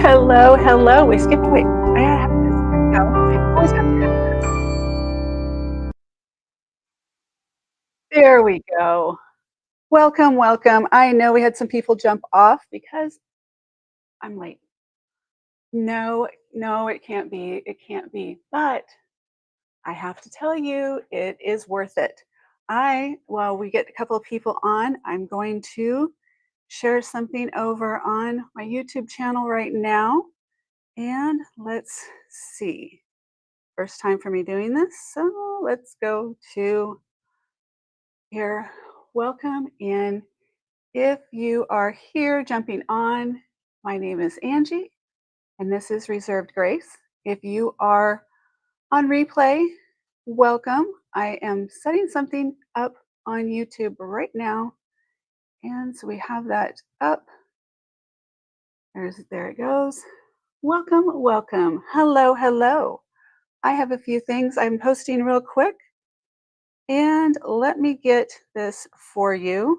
Hello, hello. We skipped wait. I have this. No, I always have to have this. There we go. Welcome, welcome. I know we had some people jump off because I'm late. No, no, it can't be. It can't be. But I have to tell you, it is worth it. While we get a couple of people on, I'm going to share something over on my YouTube channel right now. And let's see. First time for me doing this. So let's go to here. Welcome. And if you are here jumping on, my name is Angie, and this is Reserved Grace. If you are on replay, welcome. I am setting something up on YouTube right now. And so we have that up. There it goes. Welcome, welcome. Hello, hello. I have a few things I'm posting real quick. And let me get this for you.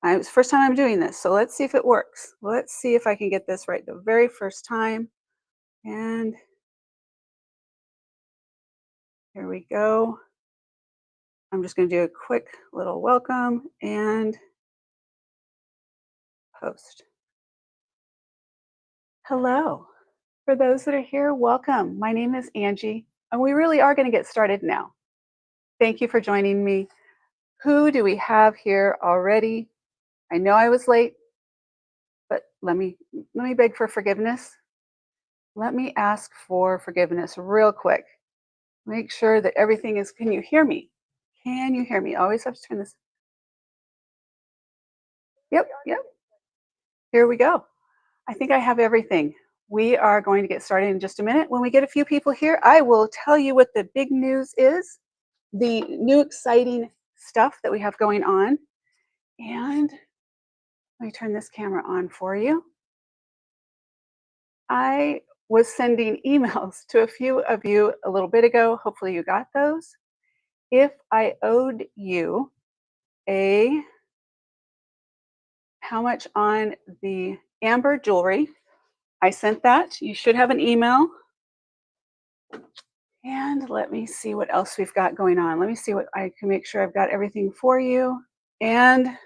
It's the first time I'm doing this, so let's see if it works. Let's see if I can get this right the very first time. And here we go. I'm just going to do a quick little welcome and post. Hello. For those that are here, welcome. My name is Angie, and we really are going to get started now. Thank you for joining me. Who do we have here already? I know I was late, but let me beg for forgiveness. Let me ask for forgiveness real quick. Make sure that everything is, can you hear me? Can you hear me? Always have to turn this. Yep, yep. Here we go. I think I have everything. We are going to get started in just a minute. When we get a few people here, I will tell you what the big news is, the new exciting stuff that we have going on. And let me turn this camera on for you. I was sending emails to a few of you a little bit ago. Hopefully you got those. If I owed you how much on the amber jewelry, I sent that. You should have an email. And let me see what else we've got going on. Let me see what I can make sure I've got everything for you. And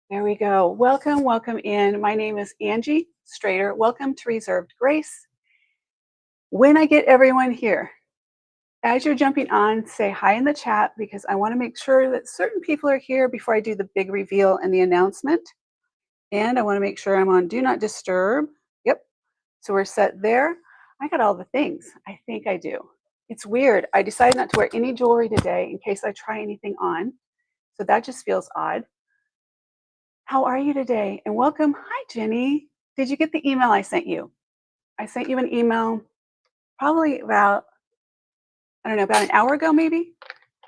there we go. Welcome, welcome in. My name is Angie Strader. Welcome to Reserved Grace. When I get everyone here, as you're jumping on, say hi in the chat because I want to make sure that certain people are here before I do the big reveal and the announcement. And I want to make sure I'm on Do Not Disturb. Yep. So we're set there. I got all the things. I think I do. It's weird. I decided not to wear any jewelry today in case I try anything on. So that just feels odd. How are you today? And welcome. Hi, Jenny. Did you get the email I sent you? I sent you an email probably about, I don't know, about an hour ago, maybe.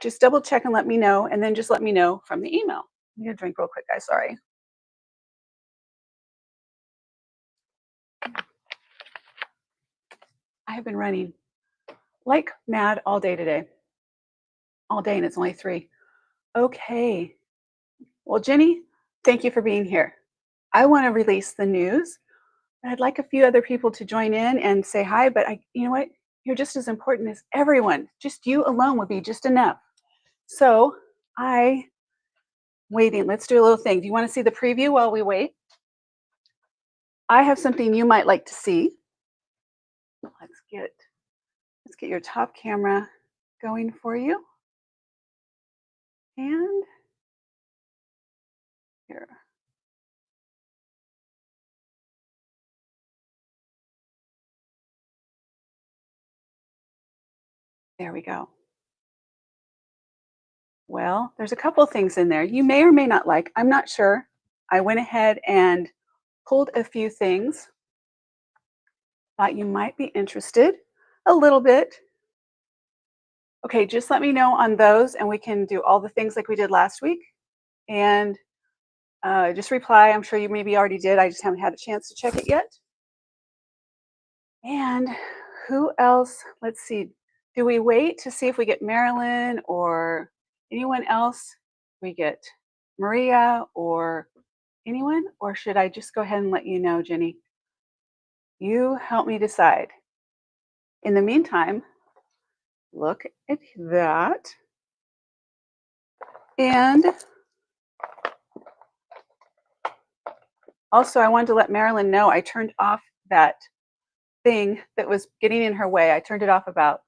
Just double check and let me know. And then just let me know from the email. I'm going to drink real quick, guys. Sorry. I have been running like mad all day today. All day, and it's only 3. Okay. Well, Jenny, thank you for being here. I want to release the news, but I'd like a few other people to join in and say hi. But you know what? You're just as important as everyone. Just you alone would be just enough. So waiting. Let's do a little thing. Do you want to see the preview while we wait? I have something you might like to see. Let's get your top camera going for you. And here. There we go. Well, there's a couple of things in there you may or may not like. I'm not sure. I went ahead and pulled a few things. Thought you might be interested a little bit. Okay, just let me know on those and we can do all the things like we did last week. And just reply. I'm sure you maybe already did. I just haven't had a chance to check it yet. And who else? Let's see. Do we wait to see if we get Marilyn or anyone else? We get Maria or anyone? Or should I just go ahead and let you know, Jenny? You help me decide. In the meantime, look at that. And also, I wanted to let Marilyn know I turned off that thing that was getting in her way. I turned it off about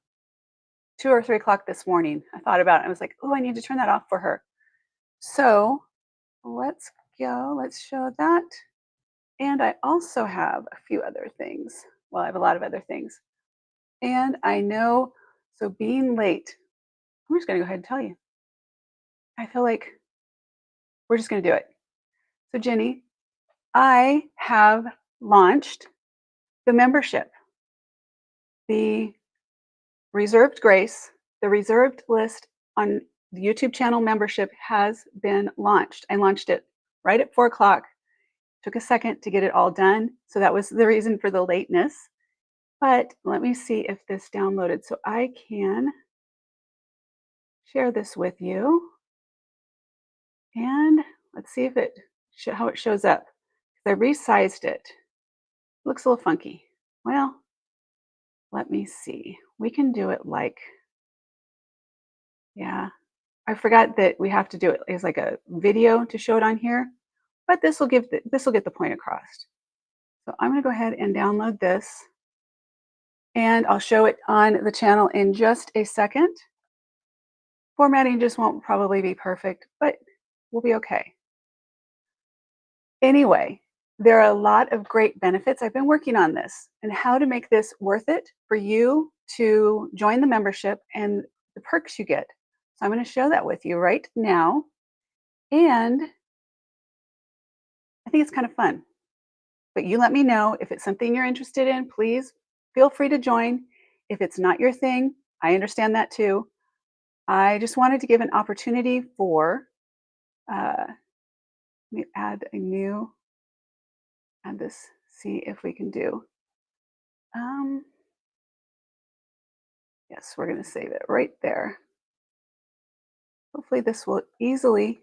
2 or 3 o'clock this morning. I thought about it. I was like, oh, I need to turn that off for her. So let's go. Let's show that. And I also have a few other things. Well, I have a lot of other things. And I know, so being late, I'm just going to go ahead and tell you. I feel like we're just going to do it. So, Jenny, I have launched the membership, the reserved grace, the reserved list on the YouTube channel membership has been launched. I launched it right at 4 o'clock. Took a second to get it all done. So that was the reason for the lateness. But let me see if this downloaded so I can share this with you. And let's see if how it shows up. I resized it. Looks a little funky. Well, let me see. We can do it like, yeah. I forgot that we have to do it as like a video to show it on here, but this will get the point across. So I'm going to go ahead and download this, and I'll show it on the channel in just a second. Formatting just won't probably be perfect, but we'll be okay. Anyway, there are a lot of great benefits. I've been working on this and how to make this worth it for you to join the membership and the perks you get. So I'm going to show that with you right now. And I think it's kind of fun. But you let me know if it's something you're interested in. Please feel free to join. If it's not your thing, I understand that too. I just wanted to give an opportunity for, let me add this, see if we can do. Yes, we're going to save it right there. Hopefully this will easily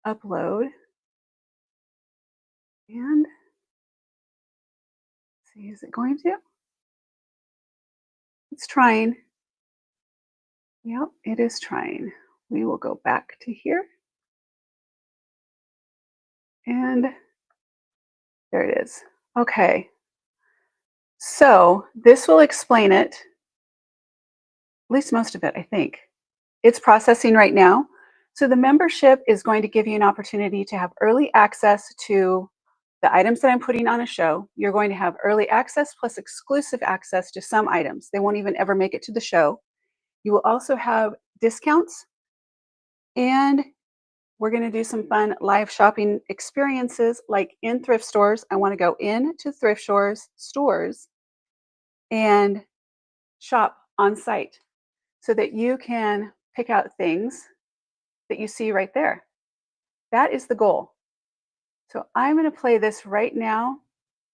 upload. And see, is it going to? It's trying. Yep, it is trying. We will go back to here. And there it is. Okay. So this will explain it, at least most of it, I think. It's processing right now. So the membership is going to give you an opportunity to have early access to the items that I'm putting on a show. You're going to have early access plus exclusive access to some items. They won't even ever make it to the show. You will also have discounts, and we're going to do some fun live shopping experiences like in thrift stores. I want to go into thrift stores and shop on site so that you can pick out things that you see right there. That is the goal. So I'm going to play this right now.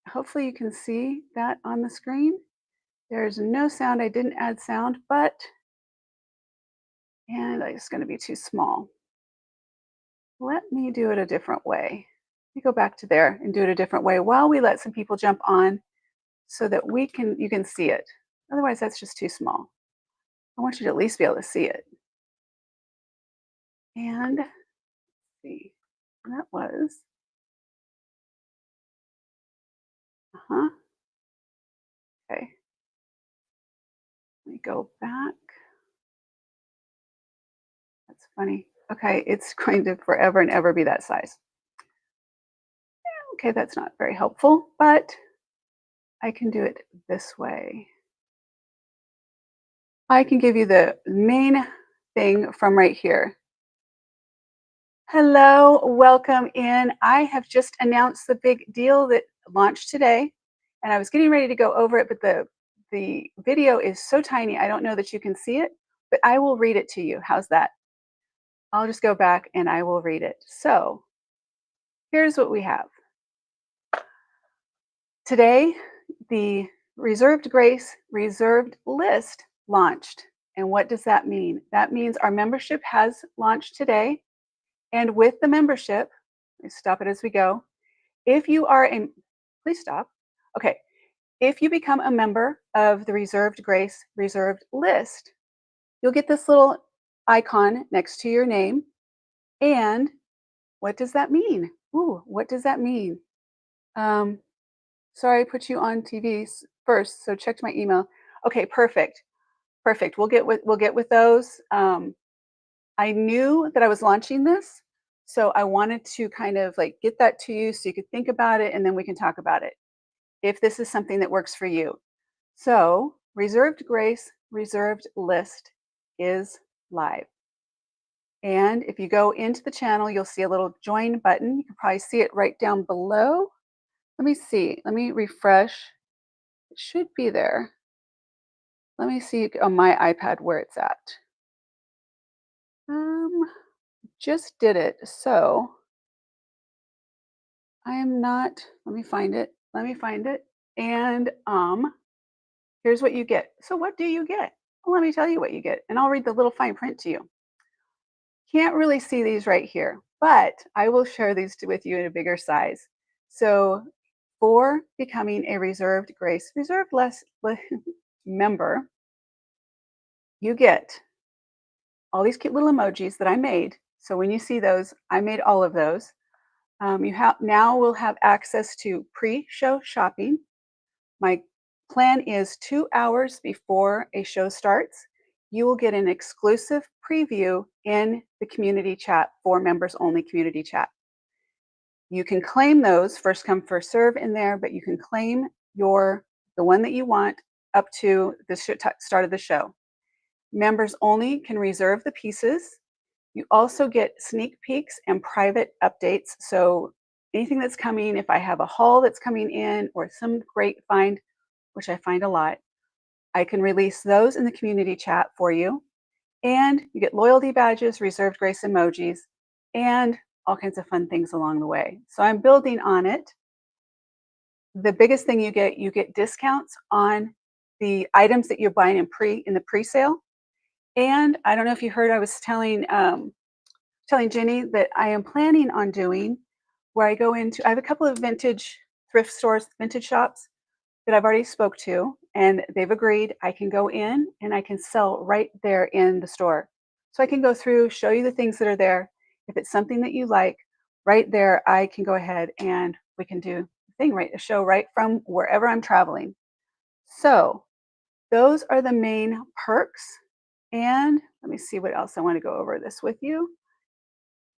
Hopefully you can see that on the screen. There's no sound. I didn't add sound, and it's going to be too small. Let me do it a different way. Let me go back to there and do it a different way while we let some people jump on so that you can see it. Otherwise, that's just too small. I want you to at least be able to see it. And let's see, that was, okay. Let me go back. That's funny. Okay, it's going to forever and ever be that size. Okay, that's not very helpful, but I can do it this way. I can give you the main thing from right here. Hello, welcome in. I have just announced the big deal that launched today, and I was getting ready to go over it, but the video is so tiny, I don't know that you can see it, but I will read it to you. How's that? I'll just go back and I will read it. So here's what we have. Today, the Reserved Grace Reserved List launched. And what does that mean? That means our membership has launched today. And with the membership, let me stop it as we go. If you are please stop. Okay. If you become a member of the Reserved Grace Reserved list, you'll get this little icon next to your name. And what does that mean? Ooh, what does that mean? Um, Sorry, I put you on TV first, so checked my email. Okay, perfect, perfect. We'll get with those. I knew that I was launching this, so I wanted to kind of like get that to you so you could think about it, and then we can talk about it if this is something that works for you. So, Reserved Grace Reserved list is live. And if you go into the channel, you'll see a little join button. You can probably see it right down below. Let me see. Let me refresh. It should be there. Let me see on my iPad where it's at. Um, just did it. So I am not, let me find it. Let me find it. And here's what you get. So what do you get? Well, let me tell you what you get. And I'll read the little fine print to you. Can't really see these right here, but I will share these with you in a bigger size. So for becoming a Reserved Grace Reserved less member, you get all these cute little emojis that I made. So when you see those, I made all of those. You have now will have access to pre-show shopping. My plan is 2 hours before a show starts, you will get an exclusive preview in the community chat for members only community chat. You can claim those first come first serve in there, but you can claim the one that you want up to the start of the show. Members only can reserve the pieces. You also get sneak peeks and private updates. So anything that's coming, if I have a haul that's coming in or some great find, which I find a lot, I can release those in the community chat for you. And you get loyalty badges, reserved grace emojis, and all kinds of fun things along the way. So I'm building on it. The biggest thing you get discounts on the items that you're buying in the pre-sale. And I don't know if you heard, I was telling Jenny that I am planning on doing where I have a couple of vintage thrift stores, vintage shops that I've already spoke to, and they've agreed I can go in and I can sell right there in the store. So I can go through, show you the things that are there. If it's something that you like, right there, I can go ahead and we can do the thing, right, a show right from wherever I'm traveling. So those are the main perks. And let me see what else I want to go over this with you.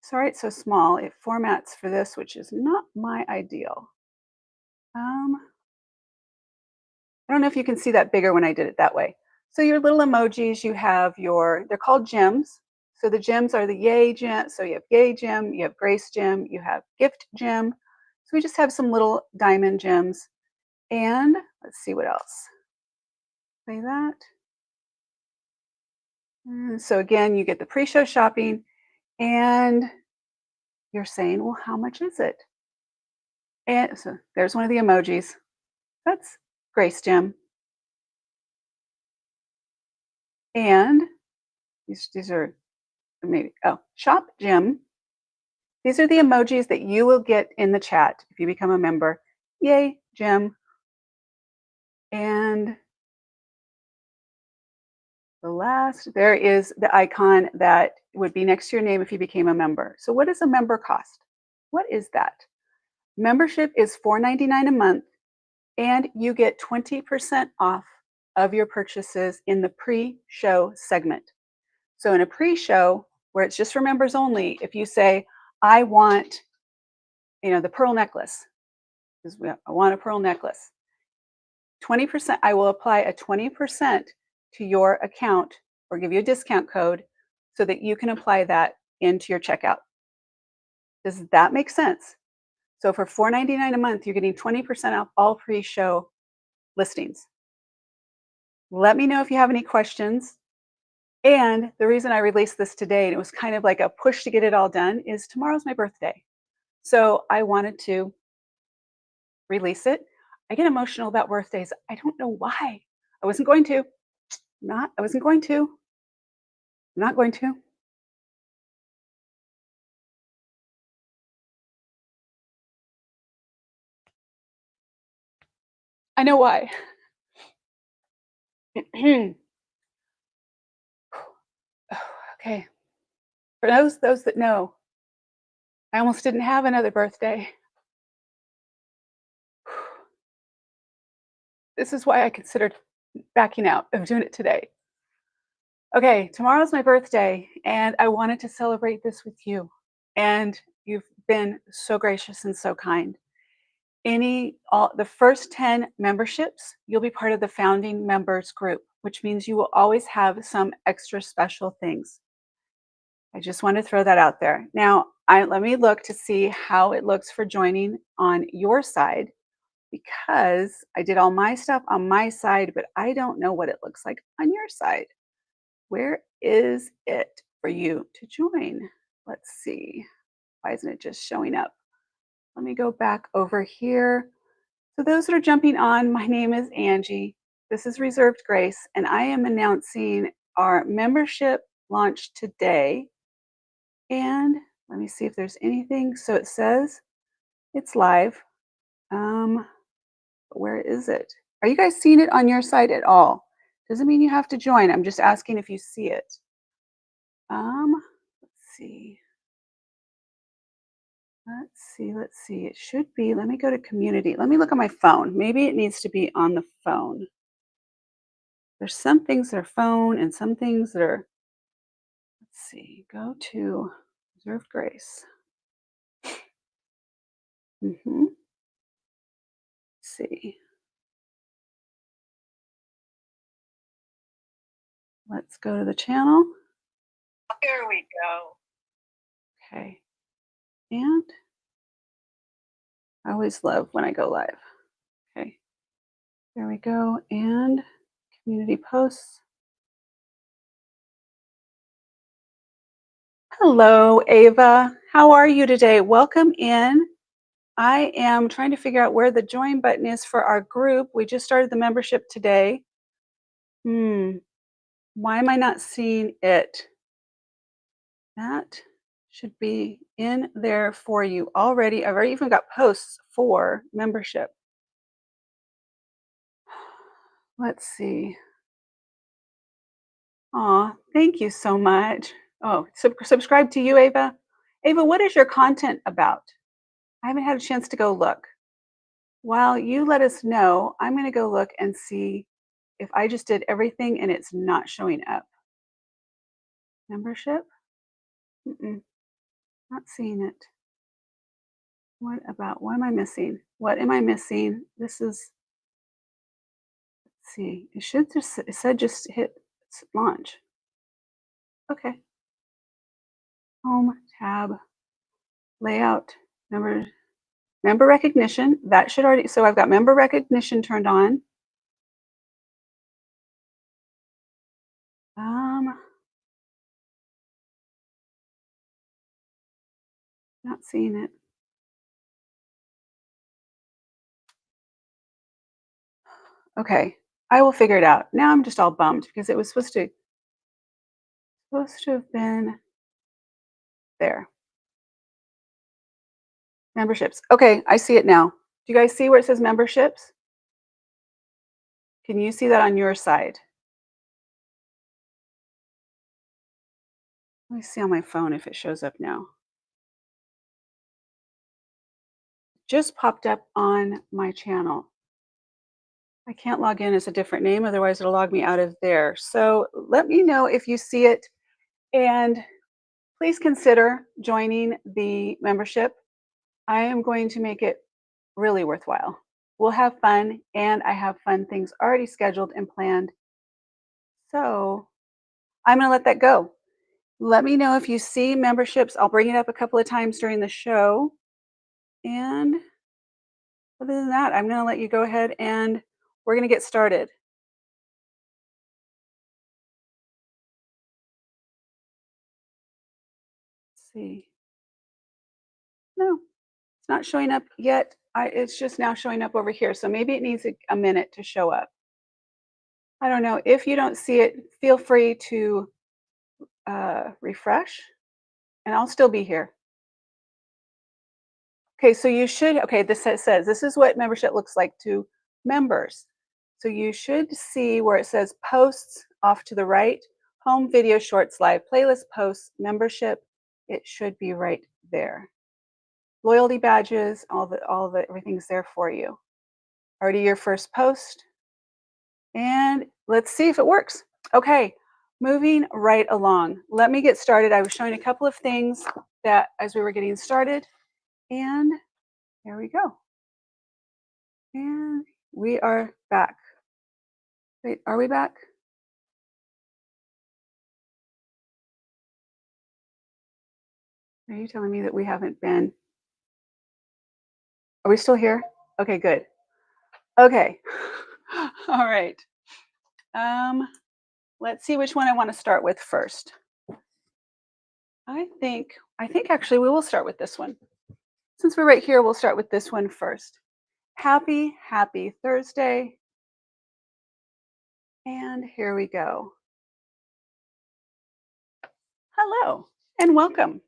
Sorry, it's so small. It formats for this, which is not my ideal. I don't know if you can see that bigger when I did it that way. So your little emojis, they're called gems. So the gems are the yay gem. So you have yay gem, you have grace gem, you have gift gem. So we just have some little diamond gems. And let's see what else. Play that. So again, you get the pre-show shopping and you're saying, well, how much is it? And so there's one of the emojis. That's grace gem. And these are maybe, shop gem. These are the emojis that you will get in the chat if you become a member. Yay, Jim. And there is the icon that would be next to your name if you became a member. So what does a member cost? What is that? Membership is $4.99 a month, and you get 20% off of your purchases in the pre-show segment. So in a pre-show where it's just for members only, if you say, I want, the pearl necklace, because I want a pearl necklace, 20%, I will apply a 20% to your account or give you a discount code so that you can apply that into your checkout. Does that make sense? So for $4.99 a month, you're getting 20% off all pre-show listings. Let me know if you have any questions. And the reason I released this today, and it was kind of like a push to get it all done, is tomorrow's my birthday. So I wanted to release it. I get emotional about birthdays. I don't know why. I wasn't going to. I wasn't going to. I'm not going to. I know why. Okay. For those that know, I almost didn't have another birthday. This is why I considered backing out of doing it today. Okay, tomorrow's my birthday, and I wanted to celebrate this with you. And you've been so gracious and so kind. All the first 10 memberships, you'll be part of the founding members group, which means you will always have some extra special things. I just want to throw that out there. Now, let me look to see how it looks for joining on your side because I did all my stuff on my side, but I don't know what it looks like on your side. Where is it for you to join? Let's see. Why isn't it just showing up? Let me go back over here. So, those that are jumping on, my name is Angie. This is Reserved Grace, and I am announcing our membership launch today. And let me see if there's anything. So, it says it's live. Where is it? Are you guys seeing it on your side at all? Doesn't mean you have to join. I'm just asking if you see it. Let's see. Let's see. It should be. Let me go to community. Let me look on my phone. Maybe it needs to be on the phone. There's some things that are phone and some things that are, let's see, go to Reserved Grace. Let's see. Let's go to the channel. There we go. Okay. And I always love when I go live. Okay. There we go. And community posts. Hello, Ava. How are you today? Welcome in. I am trying to figure out where the join button is for our group. We just started the membership today. Why am I not seeing it? That should be in there for you already. I've already even got posts for membership. Let's see. Aw, thank you so much. Oh, subscribe to you, Ava. Ava, what is your content about? I haven't had a chance to go look. While you let us know, I'm going to go look and see if I just did everything and it's not showing up. Membership? Not seeing it. What am I missing? What am I missing? This is, let's see, it said just hit launch. Okay. Home, tab, layout, member recognition. That should already, so I've got member recognition turned on. Not seeing it. Okay, I will figure it out. Now I'm just all bummed because it was supposed to have been there. Memberships. Okay, I see it now. Do you guys see where it says memberships? Can you see that on your side? Let me see on my phone if it shows up now. Just popped up on my channel. I can't log in as a different name, otherwise it'll log me out of there. So let me know if you see it, and please consider joining the membership. I am going to make it really worthwhile. We'll have fun, and I have fun things already scheduled and planned. So I'm going to let that go. Let me know if you see memberships. I'll bring it up a couple of times during the show. And other than that, I'm going to let you go ahead and we're going to get started. Let's see. No, it's not showing up yet. It's just now showing up over here. So maybe it needs a minute to show up. I don't know. If you don't see it, feel free to refresh, and I'll still be here. Okay, so you should, okay, this says this is what membership looks like to members. So you should see where it says posts off to the right, home, video, shorts, live, playlist, posts, membership. It should be right there. Loyalty badges, all the everything's there for you. Already your first post. And let's see if it works. Okay, moving right along. Let me get started. I was showing a couple of things that as we were getting started, and there we go. And we are back. Wait, are we back? Are you telling me that we haven't been? Are we still here? Okay, good. Okay. All right. Um, let's see which one I want to start with first. I think actually we will start with this one. Since we're right here, we'll start with this one first. Happy Thursday. And here we go. Hello and welcome.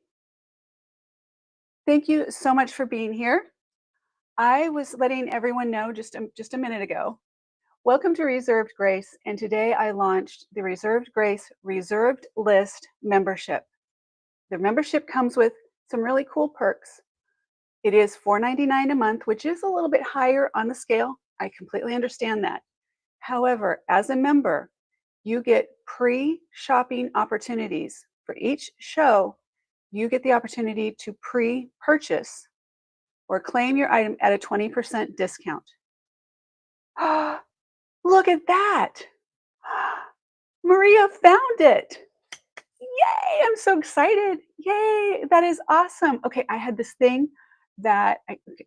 Thank you so much for being here. I was letting everyone know just a minute ago. Welcome to Reserved Grace, and today I launched the Reserved Grace Reserved List membership. The membership comes with some really cool perks. It is $4.99 a month, which is a little bit higher on the scale. I completely understand that. However, as a member, you get pre-shopping opportunities. For each show, you get the opportunity to pre-purchase or claim your item at a 20% discount. Look at that. Maria found it. Yay, I'm so excited. Yay, that is awesome. Okay, I had this thing that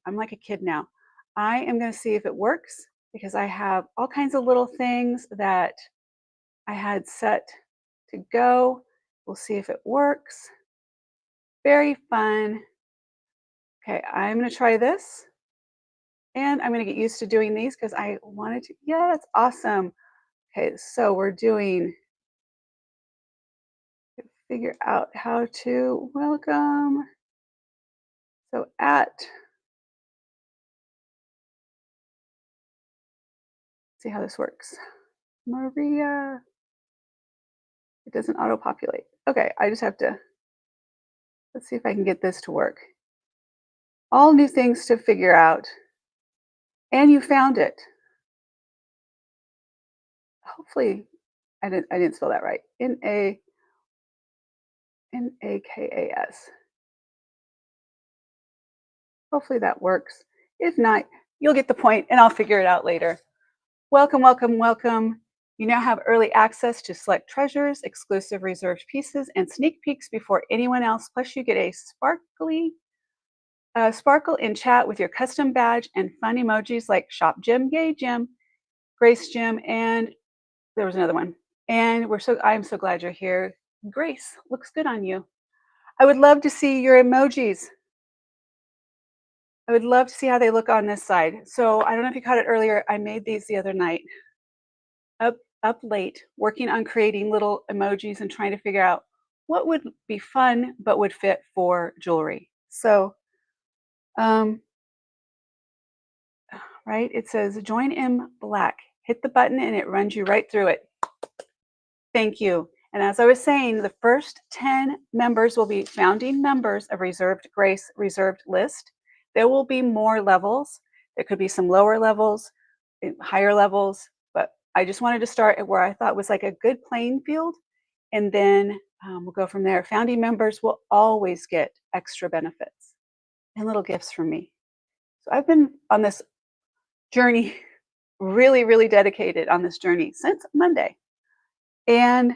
I'm like a kid now. I am going to see if it works because I have all kinds of little things that I had set to go. We'll see if it works. Very fun. Okay, I'm going to try this. And I'm going to get used to doing these because I wanted to. Yeah, that's awesome. Okay, so we're doing figure out how to welcome. So see how this works. Maria. It doesn't auto-populate. Okay, I just have to, let's see if I can get this to work. All new things to figure out. And you found it. Hopefully, I didn't spell that right. Nakas. Hopefully that works. If not, you'll get the point and I'll figure it out later. Welcome, welcome, welcome. You now have early access to select treasures, exclusive reserved pieces, and sneak peeks before anyone else. Plus, you get a sparkle in chat with your custom badge and fun emojis like Shop Gym, Yay Gym, Grace Gym, and there was another one. And I'm so glad you're here. Grace, looks good on you. I would love to see your emojis. I would love to see how they look on this side. So I don't know if you caught it earlier. I made these the other night. Up late, working on creating little emojis and trying to figure out what would be fun but would fit for jewelry. So, right, it says join in black. Hit the button and it runs you right through it. Thank you. And as I was saying, the first 10 members will be founding members of Reserved Grace Reserved List. There will be more levels. There could be some lower levels, higher levels, but I just wanted to start at where I thought was like a good playing field. And then we'll go from there. Founding members will always get extra benefits and little gifts from me. So I've been on this journey, really, really dedicated on this journey since Monday. And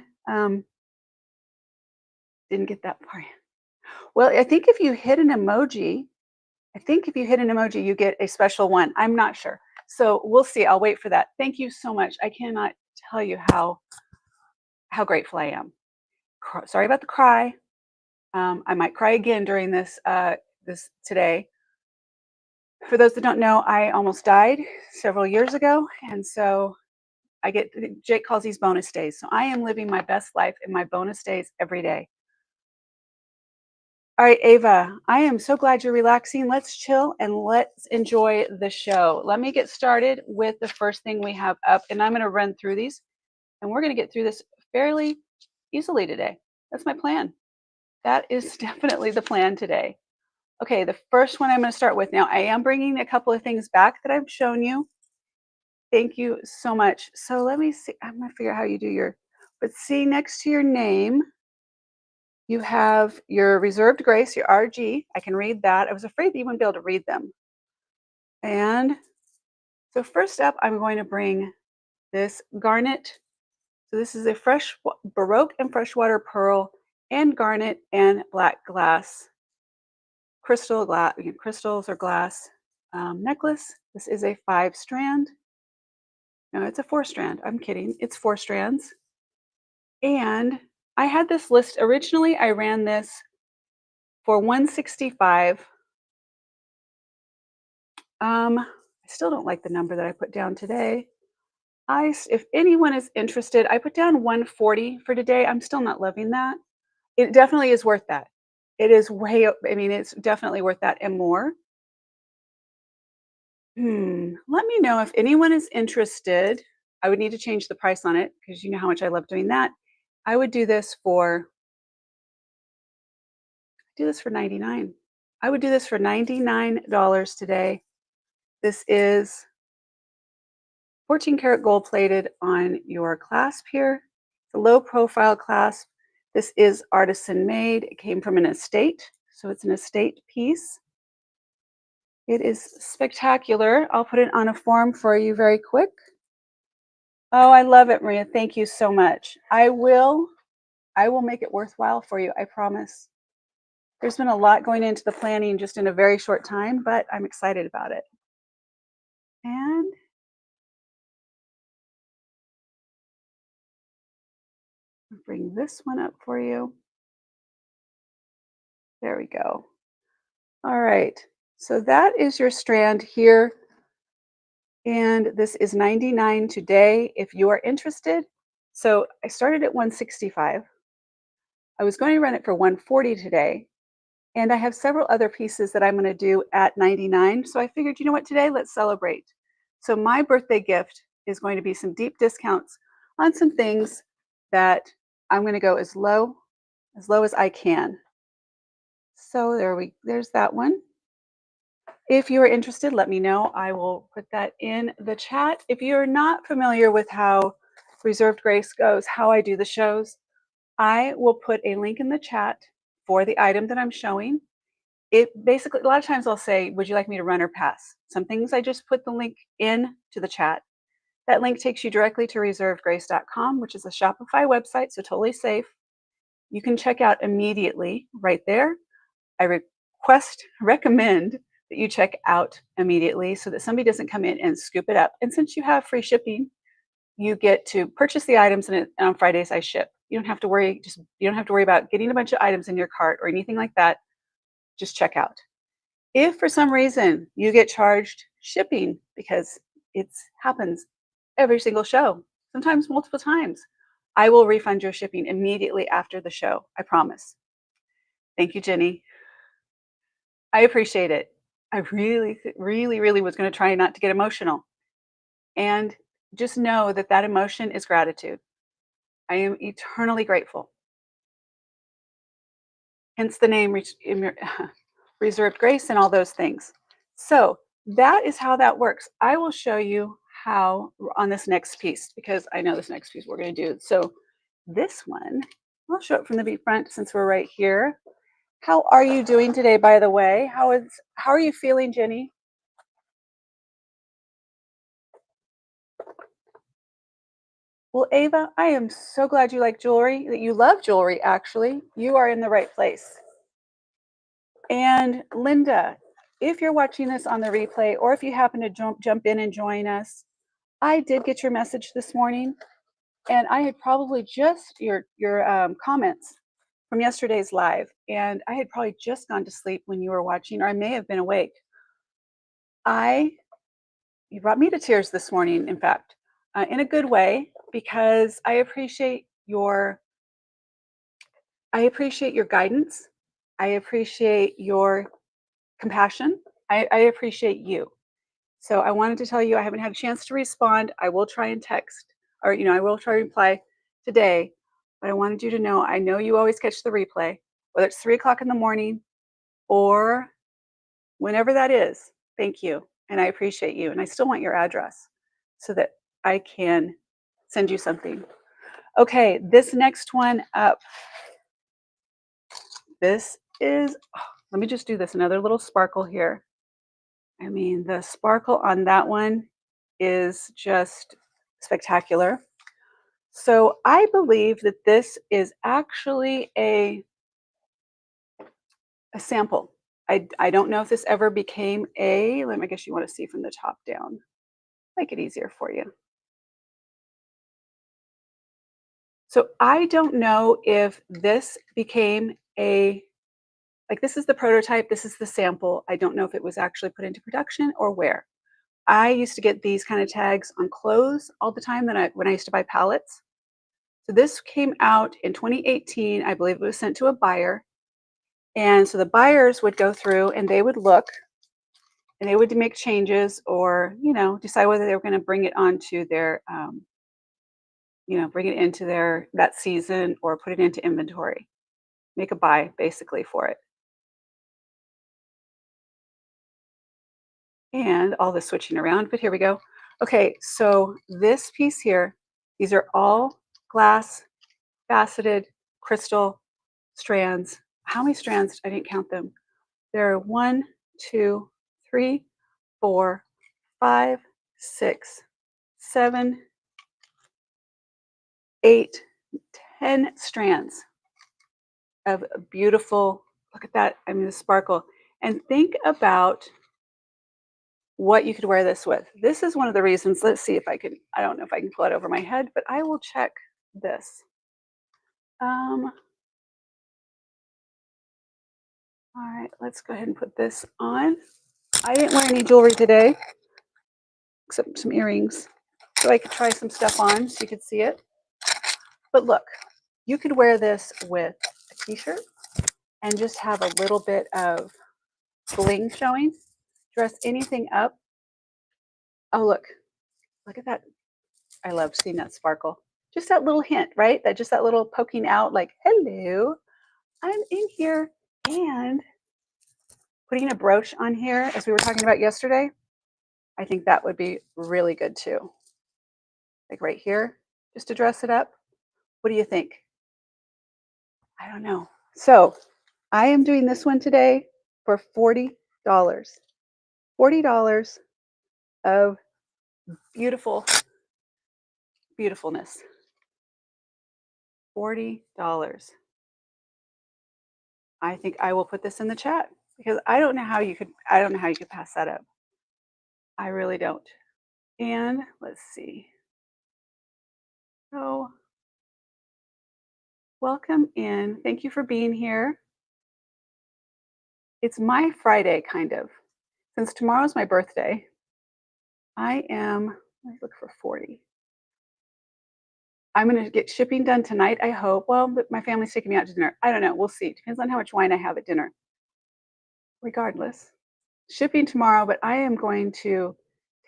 didn't get that far. Well, I think if you hit an emoji, you get a special one. I'm not sure. So we'll see. I'll wait for that. Thank you so much. I cannot tell you how grateful I am. Sorry about the cry. I might cry again during this today. For those that don't know, I almost died several years ago, and so Jake calls these bonus days. So I am living my best life in my bonus days every day. All right, Ava, I am so glad you're relaxing. Let's chill and let's enjoy the show. Let me get started with the first thing we have up, and I'm going to run through these, and we're going to get through this fairly easily today. That's my plan. That is definitely the plan today. Okay, the first one I'm going to start with now. I am bringing a couple of things back that I've shown you. Thank you so much. So let me see. I'm going to figure out how you do your, but see next to your name, you have your reserved grace, your RG. I can read that. I was afraid that you wouldn't be able to read them. And so first up, I'm going to bring this garnet. So this is a fresh Baroque and freshwater pearl and garnet and black glass, crystal glass, crystals or glass necklace. This is a 5-strand. No, it's a 4-strand. I'm kidding. It's 4 strands. And I had this list originally. I ran this for 165. I still don't like the number that I put down today. If anyone is interested, I put down 140 for today. I'm still not loving that. It definitely is worth that. It is way, I mean, it's definitely worth that and more. Let me know if anyone is interested. I would need to change the price on it because you know how much I love doing that. I would do this for 99. I would do this for $99 today. This is 14 karat gold plated on your clasp here. It's a low profile clasp. This is artisan made. It came from an estate, so it's an estate piece. It is spectacular. I'll put it on a form for you very quick. Oh, I love it, Maria. Thank you so much. I will make it worthwhile for you. I promise. There's been a lot going into the planning just in a very short time, but I'm excited about it. And I'll bring this one up for you. There we go. All right. So that is your strand here. And this is 99 today if you are interested. So I started at 165. I was going to run it for 140 today. And I have several other pieces that I'm going to do at 99. So I figured, you know what, today let's celebrate. So my birthday gift is going to be some deep discounts on some things that I'm going to go as low as I can. So there's that one. If you are interested, let me know. I will put that in the chat. If you're not familiar with how Reserved Grace goes, how I do the shows, I will put a link in the chat for the item that I'm showing. It basically, a lot of times I'll say, would you like me to run or pass? Some things I just put the link in to the chat. That link takes you directly to reservedgrace.com, which is a Shopify website, so totally safe. You can check out immediately right there. I recommend that you check out immediately so that somebody doesn't come in and scoop it up. And since you have free shipping, you get to purchase the items, and on Fridays I ship. You don't have to worry. You don't have to worry about getting a bunch of items in your cart or anything like that. Just check out. If for some reason you get charged shipping, because it happens every single show, sometimes multiple times, I will refund your shipping immediately after the show. I promise. Thank you, Jenny. I appreciate it. I really, really, really was going to try not to get emotional. And just know that that emotion is gratitude. I am eternally grateful. Hence the name Reserved Grace and all those things. So that is how that works. I will show you how on this next piece, because I know this next piece we're going to do. So this one, I'll show it from the front since we're right here. How are you doing today, by the way? How are you feeling, Jenny? Well, Ava, I am so glad you like jewelry, that you love jewelry, actually. You are in the right place. And Linda, if you're watching this on the replay, or if you happen to jump in and join us, I did get your message this morning, and I had probably just your comments from yesterday's live, and I had probably just gone to sleep when you were watching, or I may have been awake. You brought me to tears this morning, in fact, in a good way, because I appreciate your guidance. I appreciate your compassion. I appreciate you. So I wanted to tell you I haven't had a chance to respond. I will try and text, or I will try to reply today. But I wanted you to know I know you always catch the replay, whether it's 3 o'clock in the morning or whenever that is. Thank you. And I appreciate you. And I still want your address so that I can send you something. Okay, this next one up. This is, let me just do this, another little sparkle here. I mean, the sparkle on that one is just spectacular. So I believe that this is actually a sample. I don't know if this ever became I guess you want to see from the top down. Make it easier for you. So I don't know if this became like this is the prototype, this is the sample. I don't know if it was actually put into production or where. I used to get these kind of tags on clothes all the time when I used to buy palettes. So this came out in 2018. I believe it was sent to a buyer. And so the buyers would go through and they would look and they would make changes or, decide whether they were going to bring it onto their, bring it into that season or put it into inventory, make a buy basically for it. And all the switching around, but here we go. Okay, so this piece here, these are all glass, faceted, crystal strands. How many strands? I didn't count them. There are 1, 2, 3, 4, 5, 6, 7, 8, 10 strands of beautiful, look at that, I mean, the sparkle. And think about what you could wear this with. This is one of the reasons, let's see if I can, I don't know if I can pull it over my head, but I will check this. All right, let's go ahead and put this on. I didn't wear any jewelry today, except some earrings. So I could try some stuff on so you could see it. But look, you could wear this with a t-shirt and just have a little bit of bling showing. Dress anything up. Oh, look at that. I love seeing that sparkle. Just that little hint, right? That little poking out like, hello, I'm in here. And putting a brooch on here, as we were talking about yesterday, I think that would be really good too. Like right here, just to dress it up. What do you think? I don't know. So I am doing this one today for $40. $40 of beautiful beautifulness. $40. I think I will put this in the chat because I don't know how you could pass that up. I really don't. And let's see. So welcome in. Thank you for being here. It's my Friday, kind of. Since tomorrow's my birthday, let me look for 40. I'm going to get shipping done tonight, I hope. Well, but my family's taking me out to dinner. I don't know. We'll see. Depends on how much wine I have at dinner. Regardless, shipping tomorrow, but I am going to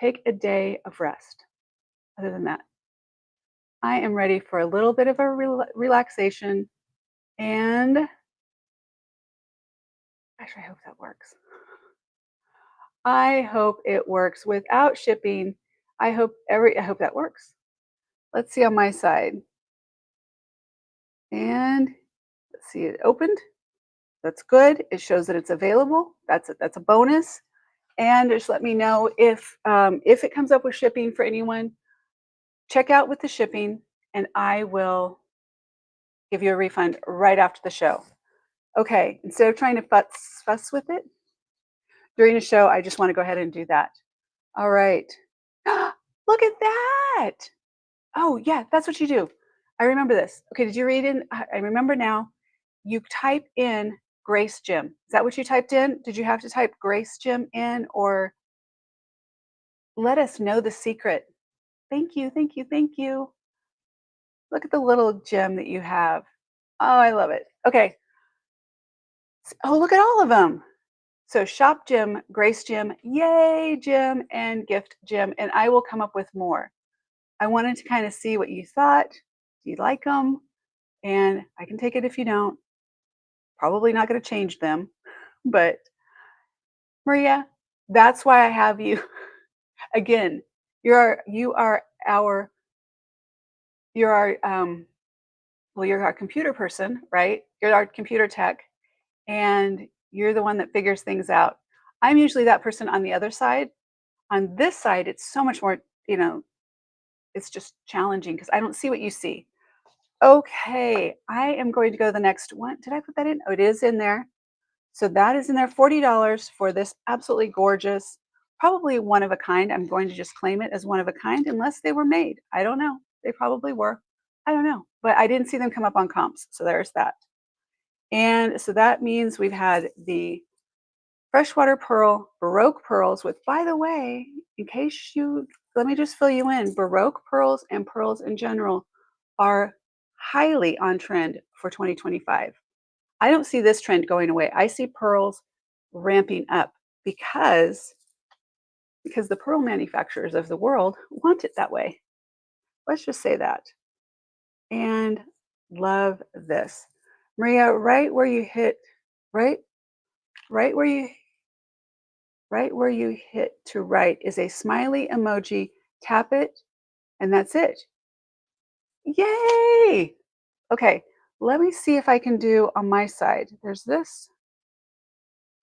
take a day of rest. Other than that, I am ready for a little bit of a relaxation. And actually, I hope that works. I hope it works without shipping. I hope that works. Let's see on my side. And let's see, it opened. That's good. It shows that it's available. That's a bonus. And just let me know if it comes up with shipping for anyone. Check out with the shipping, and I will give you a refund right after the show. Okay, instead of trying to fuss with it during a show, I just want to go ahead and do that. All right. Look at that. Oh, yeah, that's what you do. I remember this. Okay, did you read in? I remember now. You type in Grace Gym. Is that what you typed in? Did you have to type Grace Gym in, or let us know the secret? Thank you, thank you, thank you. Look at the little gem that you have. Oh, I love it. Okay. Oh, look at all of them. So shop Jim, Grace Jim, yay Jim, and gift Jim, and I will come up with more. I wanted to kind of see what you thought. Do you like them? And I can take it if you don't. Probably not going to change them, but Maria, that's why I have you. Again, you are our you're our well, you're our computer person, right? You're our computer tech, and you're the one that figures things out. I'm usually that person on the other side. On this side, it's so much more, you know, it's just challenging because I don't see what you see. Okay, I am going to go to the next one. Did I put that in? Oh, it is in there. So that is in there, $40 for this absolutely gorgeous, probably one of a kind. I'm going to just claim it as one of a kind unless they were made. I don't know. They probably were. I don't know. But I didn't see them come up on comps. So there's that. And so that means we've had the freshwater pearl, Baroque pearls, with, by the way, in case you, let me just fill you in, Baroque pearls and pearls in general are highly on trend for 2025. I don't see this trend going away. I see pearls ramping up because the pearl manufacturers of the world want it that way. Let's just say that. And love this. Maria, right right where you right where you hit to write is a smiley emoji. Tap it and that's it. Yay! Okay, let me see if I can do on my side. There's this.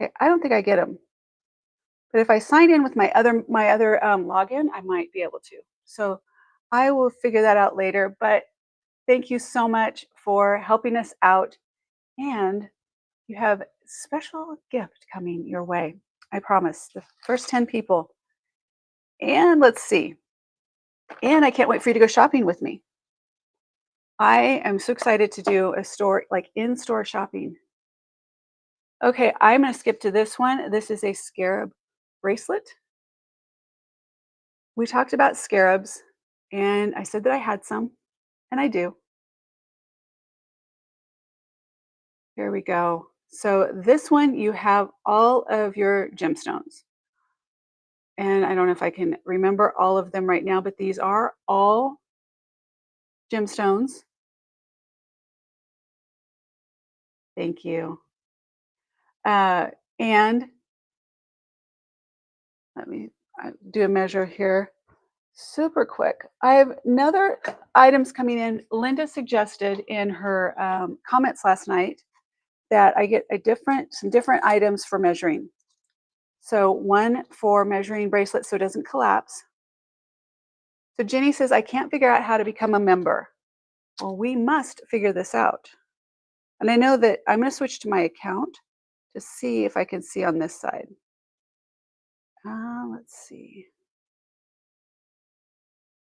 Okay, I don't think I get them. But if I sign in with my other login, I might be able to. So I will figure that out later. But thank you so much for helping us out. And you have a special gift coming your way. I promise. The first 10 people. And let's see. And I can't wait for you to go shopping with me. I am so excited to do a store, like in-store shopping. Okay, I'm going to skip to this one. This is a scarab bracelet. We talked about scarabs, and I said that I had some, and I do. Here we go. So this one, you have all of your gemstones. And I don't know if I can remember all of them right now, but these are all gemstones. Thank you. And let me do a measure here. Super quick. I have another items coming in. Linda suggested in her comments last night that I get some different items for measuring. So one for measuring bracelets so it doesn't collapse. So Jenny says, I can't figure out how to become a member. Well, we must figure this out. And I know that I'm going to switch to my account to see if I can see on this side. Let's see.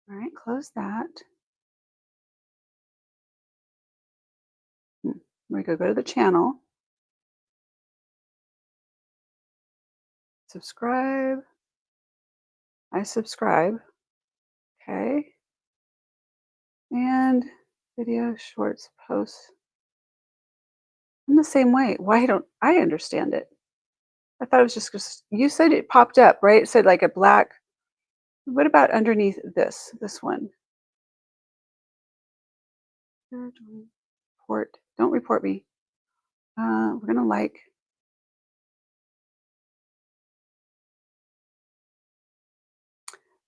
All right, close that. We go to the channel. Subscribe. I subscribe. Okay. And video shorts posts. I'm the same way. Why don't I understand it? I thought it was just 'cause you said it popped up, right? It said like a black. What about underneath this one? Report. Don't report me. We're gonna like.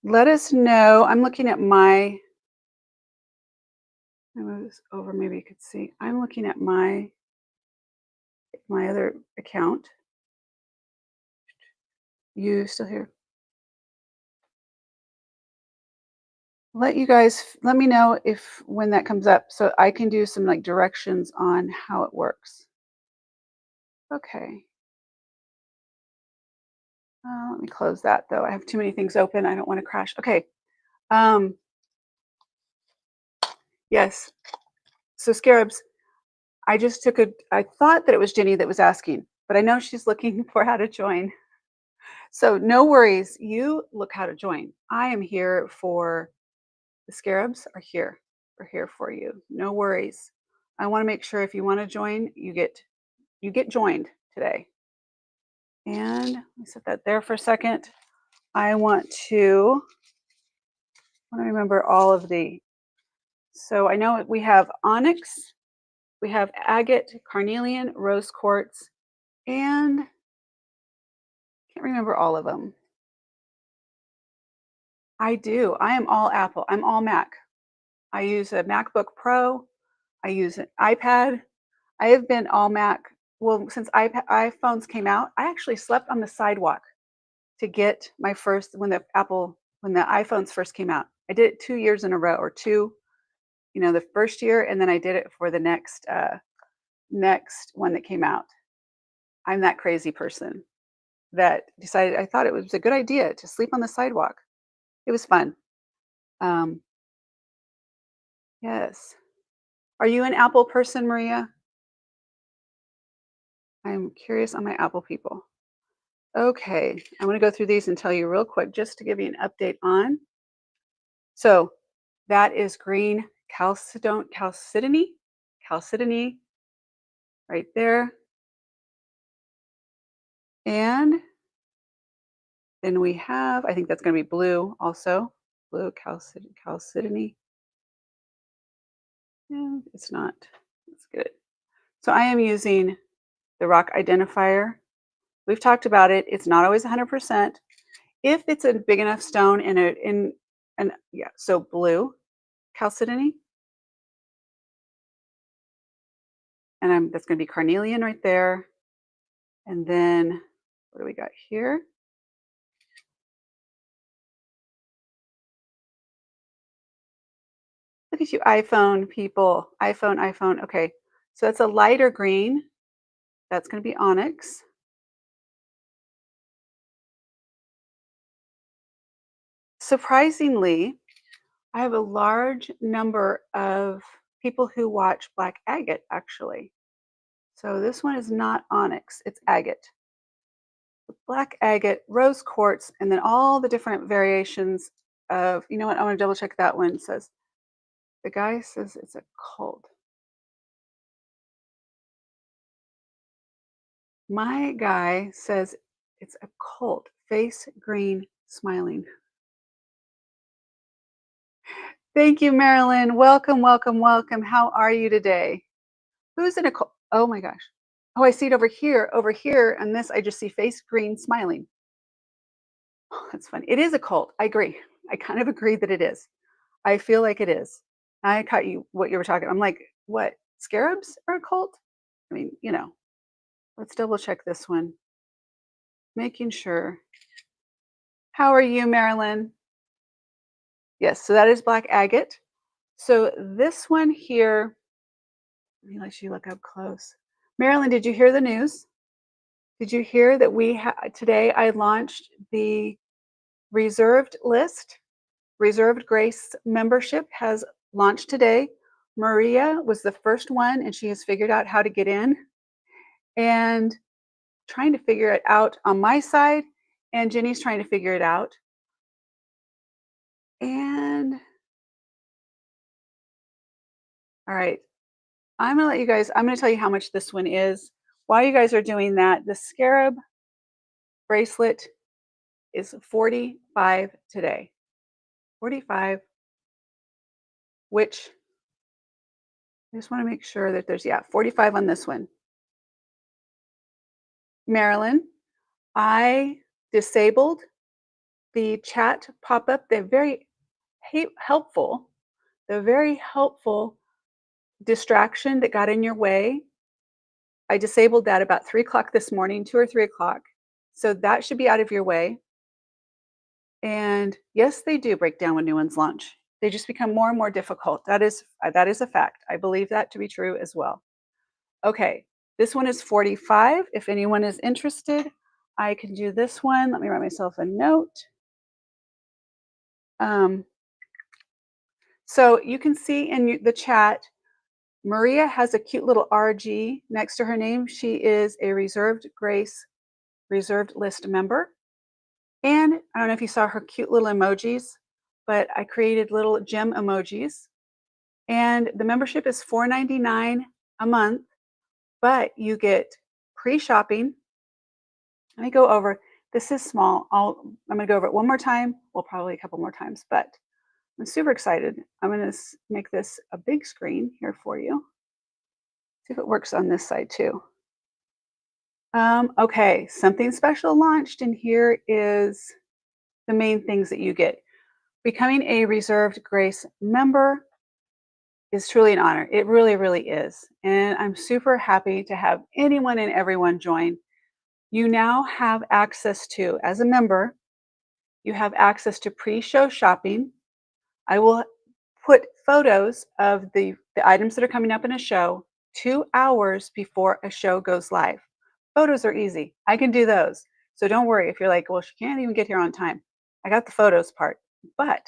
Let us know. I'm looking at my. I move this over. Maybe you could see. I'm looking at my other account. You still here? Let me know if when that comes up so I can do some like directions on how it works. Okay. Let me close that though. I have too many things open. I don't want to crash. Okay. Um, yes. So scarabs, I thought that it was Jenny that was asking, but I know she's looking for how to join. So no worries. You look how to join. I am here for the scarabs are here. We're here for you. No worries. I want to make sure if you want to join, you get you get joined today. And let me set that there for a second. I want to remember all of the. So I know we have onyx, we have agate, carnelian, rose quartz, and can't remember all of them. I do. I am all Apple. I'm all Mac. I use a MacBook Pro. I use an iPad. I have been all Mac. Well, since iPhones came out, I actually slept on the sidewalk to get my first when the iPhones first came out. I did it 2 years in a row, or two, the first year, and then I did it for the next one that came out. I'm that crazy person that decided I thought it was a good idea to sleep on the sidewalk. It was fun. Um, yes. Are you an Apple person, Maria? I'm curious on my Apple people. Okay, I'm going to go through these and tell you real quick just to give you an update on. So that is green chalcedony right there. And then we have, I think that's going to be blue also, blue chalcedony. Yeah, it's not. It's good. So I am using the rock identifier. We've talked about it. It's not always 100%. If it's a big enough stone so blue chalcedony, and that's going to be carnelian right there. And then what do we got here? Look at you iPhone people. iPhone. Okay, so that's a lighter green. That's going to be onyx. Surprisingly, I have a large number of people who watch black agate, actually. So this one is not onyx, it's agate. Black agate, rose quartz, and then all the different variations of, you know what, I want to double check that one. The guy says it's a cult. My guy says it's a cult. Face green, smiling. Thank you, Marilyn. Welcome, welcome, welcome. How are you today? Who's in a cult? Oh my gosh. Oh, I see it over here. Over here, and this, I just see face green, smiling. Oh, that's funny. It is a cult. I agree. I kind of agree that it is. I feel like it is. I caught you what you were talking. I'm like, what? Scarabs are a cult? I mean, let's double check this one. Making sure. How are you, Marilyn? Yes, so that is black agate. So this one here, let me let you look up close. Marilyn, did you hear the news? Did you hear that today I launched the reserved list? Reserved Grace membership has launched today. Maria was the first one, and she has figured out how to get in and trying to figure it out on my side, and Jenny's trying to figure it out. And all right, I'm going to tell you how much this one is. While you guys are doing that, the scarab bracelet is $45 today. $45, which I just want to make sure that there's, $45 on this one. Marilyn, I disabled the chat pop-up. They're very helpful. The very helpful distraction that got in your way. I disabled that about 3 o'clock this morning, 2 or 3 o'clock. So that should be out of your way. And yes, they do break down when new ones launch. They just become more and more difficult. That is a fact. I believe that to be true as well. Okay, this one is 45. If anyone is interested, I can do this one. Let me write myself a note. So you can see in the chat, Maria has a cute little RG next to her name. She is a Reserved Grace reserved list member. And I don't know if you saw her cute little emojis, but I created little gem emojis. And the membership is $4.99 a month, but you get pre-shopping. Let me go over. This is small. I'm going to go over it one more time. Well, probably a couple more times, but I'm super excited. I'm going to make this a big screen here for you. See if it works on this side too. Okay, something special launched, and here is the main things that you get. Becoming a Reserved Grace member is truly an honor. It really, really is. And I'm super happy to have anyone and everyone join. You now have access to, as a member, you have access to pre-show shopping. I will put photos of the items that are coming up in a show 2 hours before a show goes live. Photos are easy. I can do those. So don't worry if you're like, well, she can't even get here on time. I got the photos part. But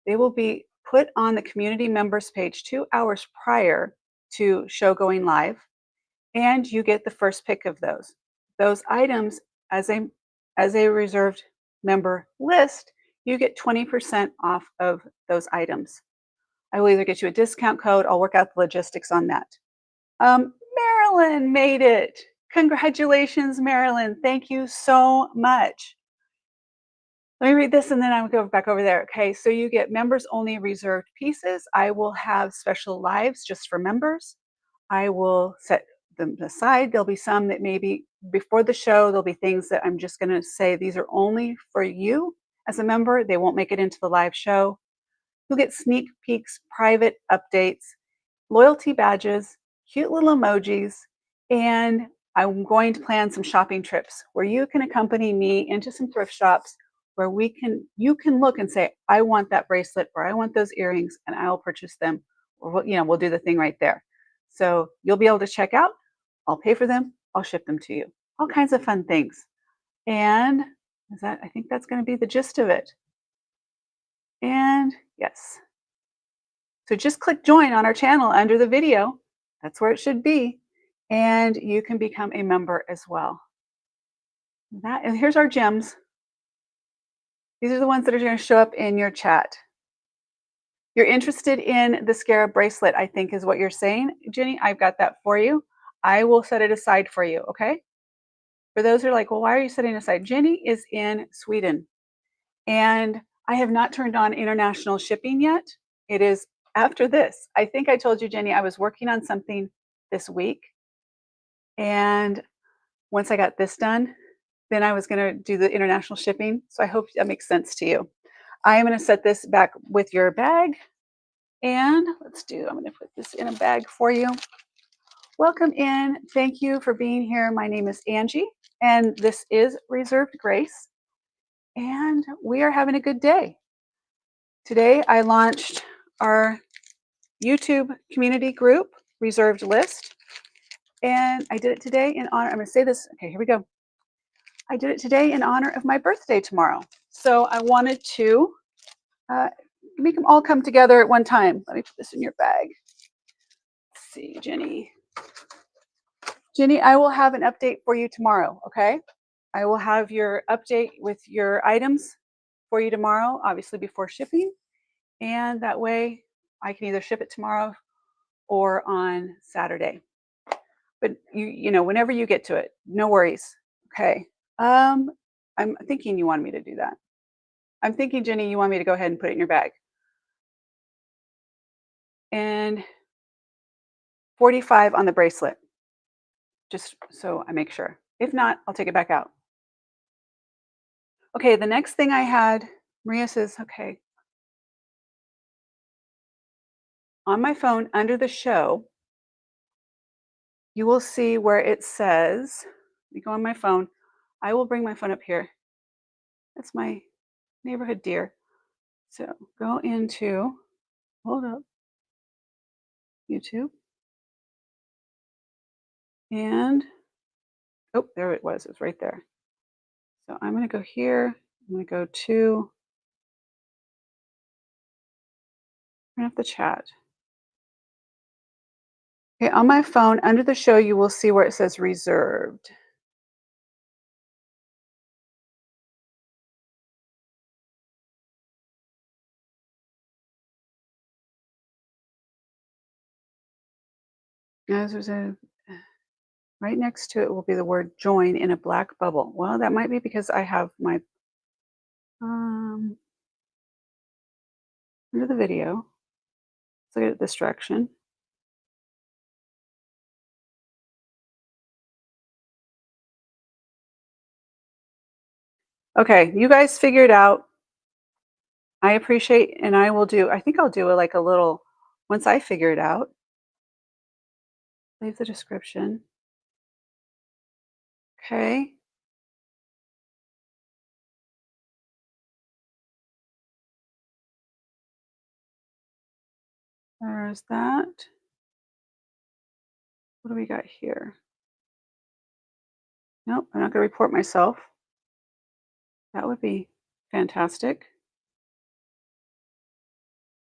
they will be put on the community members page 2 hours prior to show going live, and you get the first pick of those. Those items, as a reserved member list, you get 20% off of those items. I will either get you a discount code. I'll work out the logistics on that. Marilyn made it. Congratulations, Marilyn. Thank you so much. Let me read this and then I'm going to go back over there. Okay, so you get members only reserved pieces. I will have special lives just for members. I will set them aside. There'll be some that maybe before the show, there'll be things that I'm just going to say these are only for you as a member. They won't make it into the live show. You'll get sneak peeks, private updates, loyalty badges, cute little emojis, and I'm going to plan some shopping trips where you can accompany me into some thrift shops where you can look and say, I want that bracelet or I want those earrings, and I'll purchase them. Or we'll do the thing right there. So you'll be able to check out. I'll pay for them. I'll ship them to you. All kinds of fun things. And I think that's going to be the gist of it. And yes. So just click join on our channel under the video. That's where it should be. And you can become a member as well. And here's our gems. These are the ones that are going to show up in your chat. You're interested in the scarab bracelet, I think is what you're saying, Jenny. I've got that for you. I will set it aside for you, okay? For those who are like, well, why are you setting it aside? Jenny is in Sweden, and I have not turned on international shipping yet. It is after this. I think I told you, Jenny, I was working on something this week, and once I got this done, then I was going to do the international shipping. So I hope that makes sense to you. I am going to set this back with your bag, and I'm going to put this in a bag for you. Welcome in. Thank you for being here. My name is Angie, and this is Reserved Grace, and we are having a good day. Today, I launched our YouTube community group, Reserved List, and I did it today in honor. I'm going to say this. Okay, here we go. I did it today in honor of my birthday tomorrow. So I wanted to make them all come together at one time. Let me put this in your bag. Let's see, Jenny. Jenny, I will have an update for you tomorrow, okay? I will have your update with your items for you tomorrow, obviously before shipping. And that way I can either ship it tomorrow or on Saturday. But whenever you get to it, no worries. Okay. I'm thinking you wanted me to do that. I'm thinking, Jenny, you want me to go ahead and put it in your bag. And 45 on the bracelet, just so I make sure. If not, I'll take it back out. Okay, the next thing I had, Maria says, okay, on my phone under the show, you will see where it says, let me go on my phone. I will bring my phone up here. That's my neighborhood deer. So go into, hold up, YouTube. And, oh, there it was. It was right there. So I'm going to go here. I'm going to go to, turn off the chat. Okay, on my phone, under the show, you will see where it says reserved. As reserved. Right next to it will be the word join in a black bubble. Well, that might be because I have my um, under the video. Let's look at this direction. Okay, you guys figure it out. I appreciate, and I will do. I think I'll do like a little. Once I figure it out, leave the description. Okay. There's that. What do we got here? Nope, I'm not going to report myself. That would be fantastic.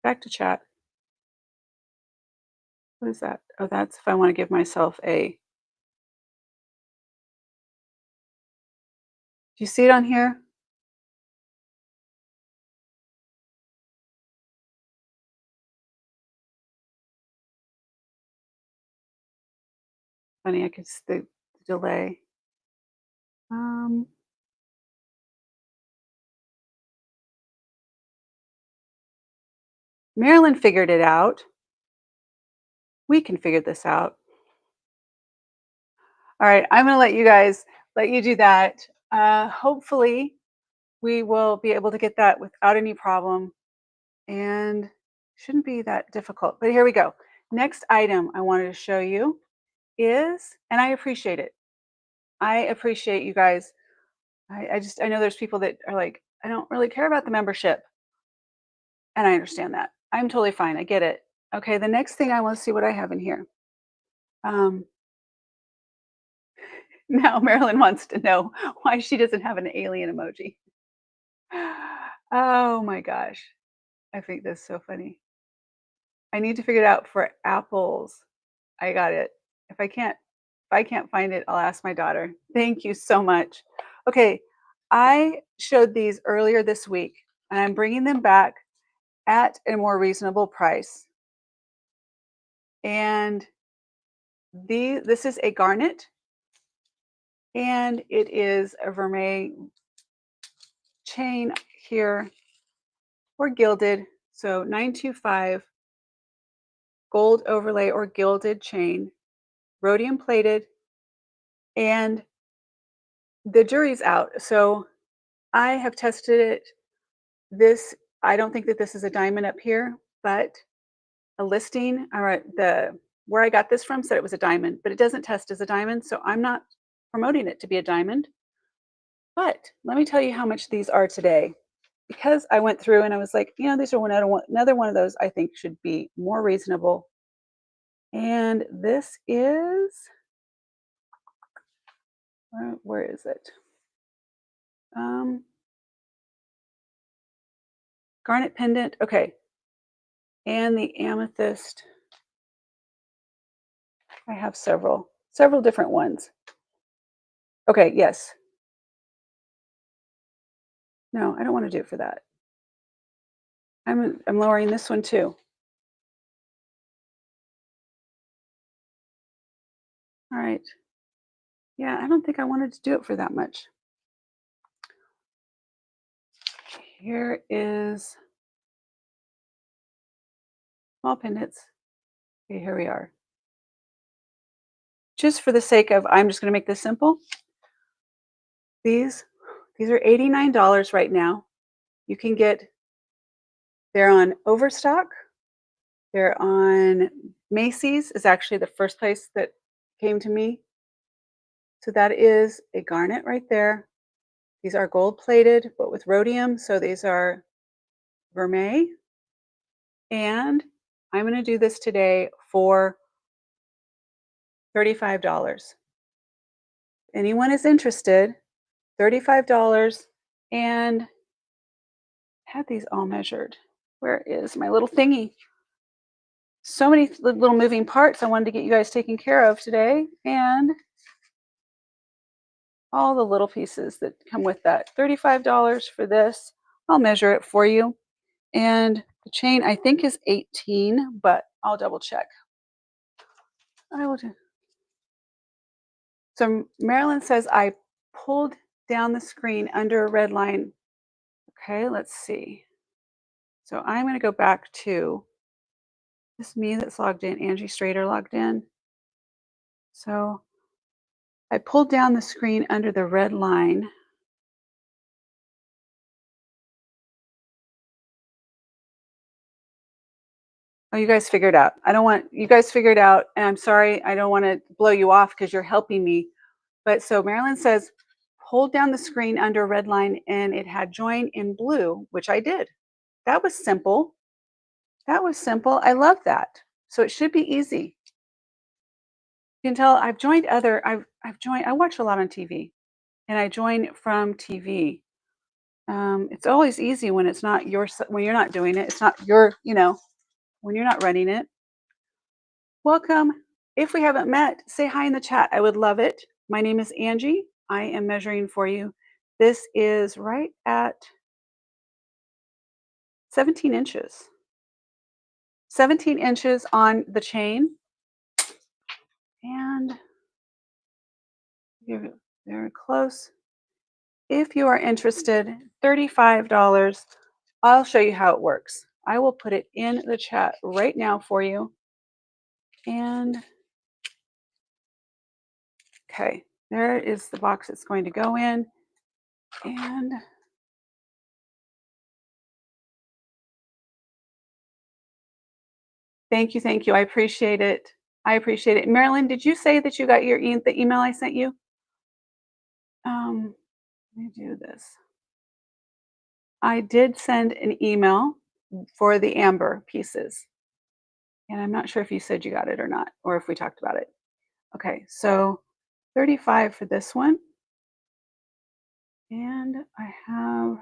Back to chat. What is that? Oh, that's if I want to give myself a. Do you see it on here? Funny, I could see the delay. Um, Marilyn figured it out. We can figure this out. All right, I'm going to let you do that. Hopefully, we will be able to get that without any problem, and shouldn't be that difficult. But here we go. Next item I wanted to show you is, and I appreciate it. I appreciate you guys. I know there's people that are like, I don't really care about the membership, and I understand that. I'm totally fine. I get it. Okay, the next thing I want to see what I have in here. Um, Now Marilyn wants to know why she doesn't have an alien emoji. Oh my gosh. I think that's so funny. I need to figure it out for apples. I got it. If I can't find it, I'll ask my daughter. Thank you so much. Okay, I showed these earlier this week, and I'm bringing them back at a more reasonable price. And this is a garnet, and it is a vermeil chain here, or gilded. So 925 gold overlay or gilded chain, rhodium plated, and the jury's out. So I have tested it. This, I don't think that this is a diamond up here, but a listing, or the where I got this from said it was a diamond, but it doesn't test as a diamond, so I'm not promoting it to be a diamond. But let me tell you how much these are today. Because I went through and I was like, these are another one of those I think should be more reasonable. And this is, where is it? Um, Garnet pendant. Okay. And the amethyst. I have several different ones. Okay, yes. No, I don't want to do it for that. I'm lowering this one too. All right. Yeah, I don't think I wanted to do it for that much. Here is small pendants. Okay, here we are. Just for the sake of, I'm just going to make this simple. These are $89 right now. You can get, they're on Overstock. They're on Macy's is actually the first place that came to me. So that is a garnet right there. These are gold plated, but with rhodium. So these are vermeil. And I'm going to do this today for $35. Anyone is interested, $35, and had these all measured. Where is my little thingy? So many little moving parts I wanted to get you guys taken care of today, and all the little pieces that come with that. $35 for this. I'll measure it for you. And the chain I think is 18, but I'll double check. I will do. So Marilyn says I pulled down the screen under a red line. Okay, let's see. So I'm going to go back to this me that's logged in, Angie Strader logged in. So I pulled down the screen under the red line. Oh, you guys figured out. I don't want you guys figured out, and I'm sorry, I don't want to blow you off because you're helping me. But so Marilyn says, hold down the screen under a red line and it had join in blue, which I did. That was simple. That was simple. I love that. So it should be easy. You can tell I've joined, I watch a lot on TV and I join from TV. It's always easy when it's not when you're not doing it. It's not your, when you're not running it. Welcome. If we haven't met, say hi in the chat. I would love it. My name is Angie. I am measuring for you. This is right at 17 inches. 17 inches on the chain. And you're very close. If you are interested, $35. I'll show you how it works. I will put it in the chat right now for you. And okay, there is the box it's going to go in. And thank you, thank you. I appreciate it. I appreciate it. Marilyn, did you say that you got the email I sent you? Let me do this. I did send an email for the amber pieces. And I'm not sure if you said you got it or not, or if we talked about it. Okay, so 35 for this one. And I have,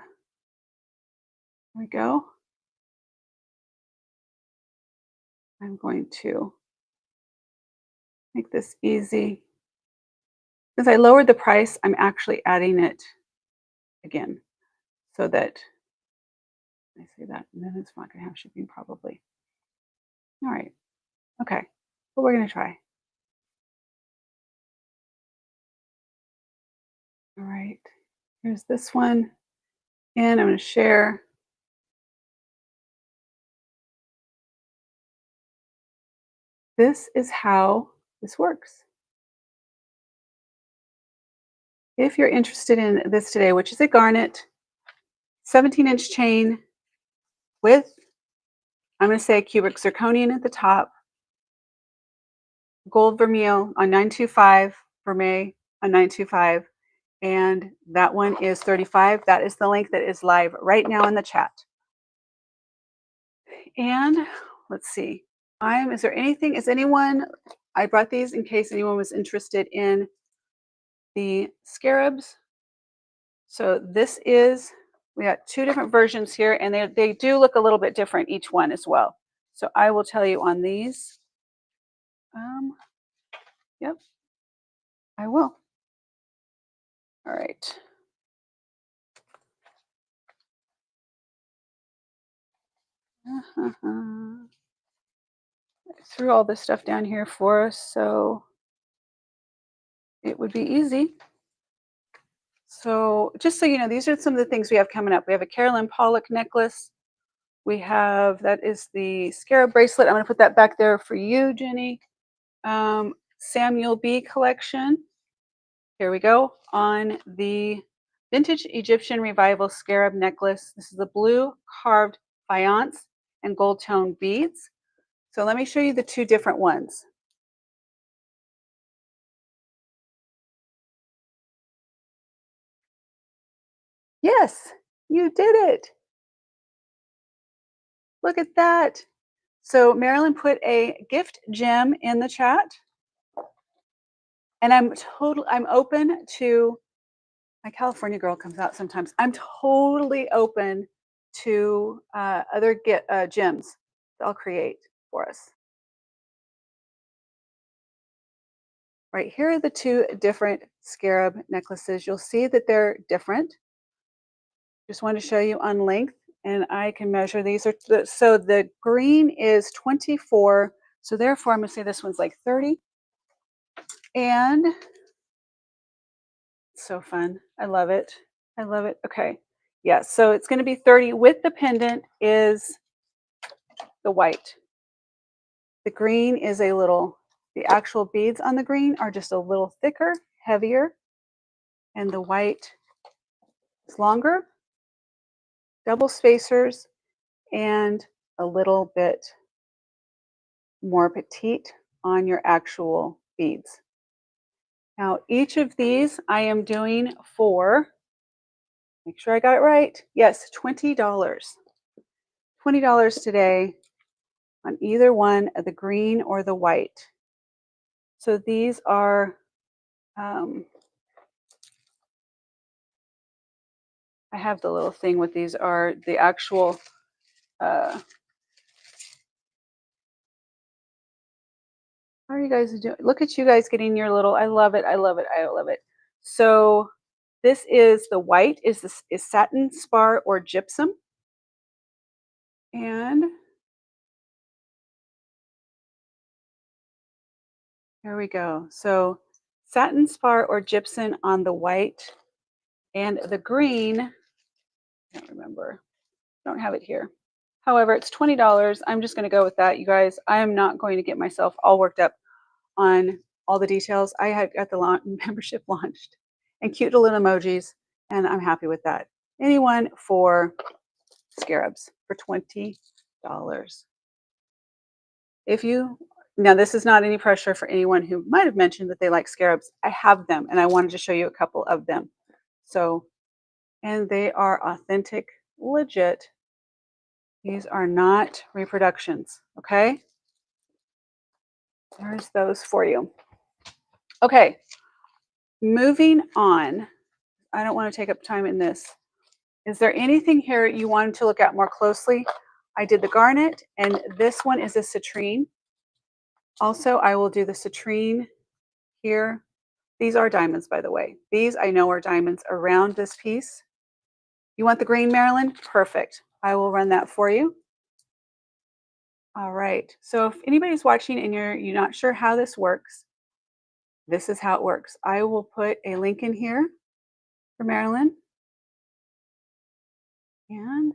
here we go. I'm going to make this easy. Since I lowered the price, I'm actually adding it again so that I say that, and then it's not going to have shipping probably. All right. Okay. But we're going to try. All right. Here's this one. And I'm going to share. This is how this works. If you're interested in this today, which is a garnet 17-inch chain with, I'm going to say cubic zirconian at the top, gold vermeil on 925, vermeil on 925, and that one is 35. That is the link that is live right now in the chat. And let's see. Is anyone, I brought these in case anyone was interested in the scarabs. So this is, we got two different versions here, and they do look a little bit different, each one as well. So I will tell you on these. Yep, I will. All right. I threw all this stuff down here for us, so it would be easy. So just so you know, these are some of the things we have coming up. We have a Carolyn Pollock necklace. We have, that is the scarab bracelet. I'm going to put that back there for you, Jenny. Samuel B collection. Here we go on the vintage Egyptian revival scarab necklace. This is the blue carved faience and gold tone beads. So let me show you the two different ones. Yes, you did it. Look at that. So Marilyn put a gift gem in the chat. And I'm open to, my California girl comes out sometimes. I'm totally open to other gems that I'll create for us. Right, here are the two different scarab necklaces. You'll see that they're different. Just want to show you on length, and I can measure these. So the green is 24, so therefore I'm going to say this one's like 30. And so fun. I love it. I love it. Okay. Yes. So it's going to be 30 with the pendant is the white. The green is a little, the actual beads on the green are just a little thicker, heavier, and the white is longer, double spacers, and a little bit more petite on your actual beads. Now, each of these I am doing for, make sure I got it right. Yes, $20. $20 today on either one of the green or the white. So these are, I have the little thing with these are the actual, how are you guys doing? Look at you guys getting your little, I love it, I love it, I love it. So this is the white, is satin, spar, or gypsum. And there we go. So satin, spar, or gypsum on the white, and the green, I don't remember, don't have it here. However, it's $20. I'm just going to go with that, you guys. I am not going to get myself all worked up on all the details. I had got the membership launched and cute little emojis, and I'm happy with that. Anyone for scarabs for $20. If you, now this is not any pressure for anyone who might have mentioned that they like scarabs. I have them, and I wanted to show you a couple of them. So, and they are authentic, legit. These are not reproductions, okay? There's those for you. Okay, moving on. I don't want to take up time in this. Is there anything here you wanted to look at more closely? I did the garnet, and this one is a citrine. Also, I will do the citrine here. These are diamonds, by the way. These I know are diamonds around this piece. You want the green, Marilyn? Perfect. I will run that for you. All right. So if anybody's watching and you're not sure how this works, this is how it works. I will put a link in here for Marilyn. And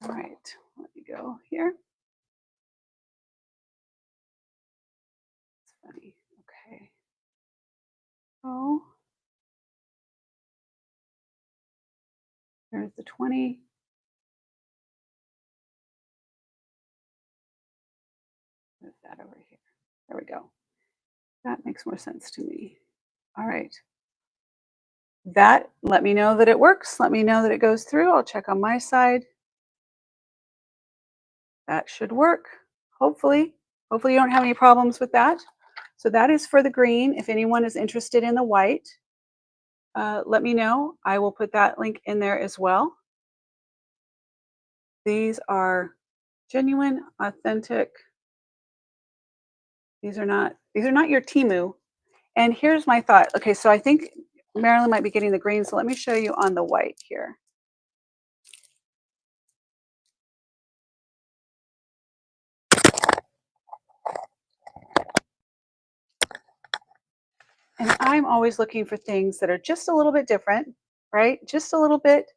all right, let me go here. It's funny. Okay. Oh, there's the 20. Move that over here. There we go. That makes more sense to me. All right. That, let me know that it works. Let me know that it goes through. I'll check on my side. That should work. Hopefully. Hopefully you don't have any problems with that. So that is for the green. If anyone is interested in the white, let me know. I will put that link in there as well. These are genuine, authentic. These are not your Temu. And here's my thought. Okay, so I think Marilyn might be getting the green, so let me show you on the white here. And I'm always looking for things that are just a little bit different, right? Just a little bit,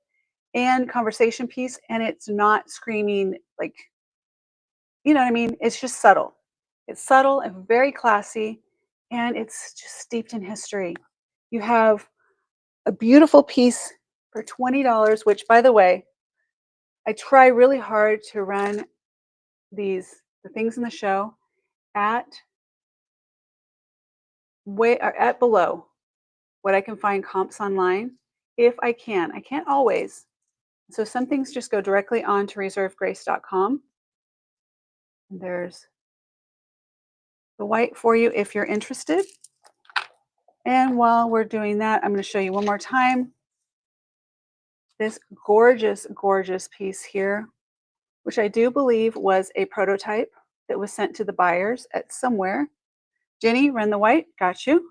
and conversation piece, and it's not screaming like, you know what I mean? It's just subtle. It's subtle and very classy, and it's just steeped in history. You have a beautiful piece for $20, which, by the way, I try really hard to run the things in the show at below what I can find comps online if I can. I can't always. So some things just go directly on to reservegrace.com. There's the white for you if you're interested. And while we're doing that, I'm going to show you one more time this gorgeous, gorgeous piece here, which I do believe was a prototype that was sent to the buyers at somewhere. Jenny, run the white. Got you.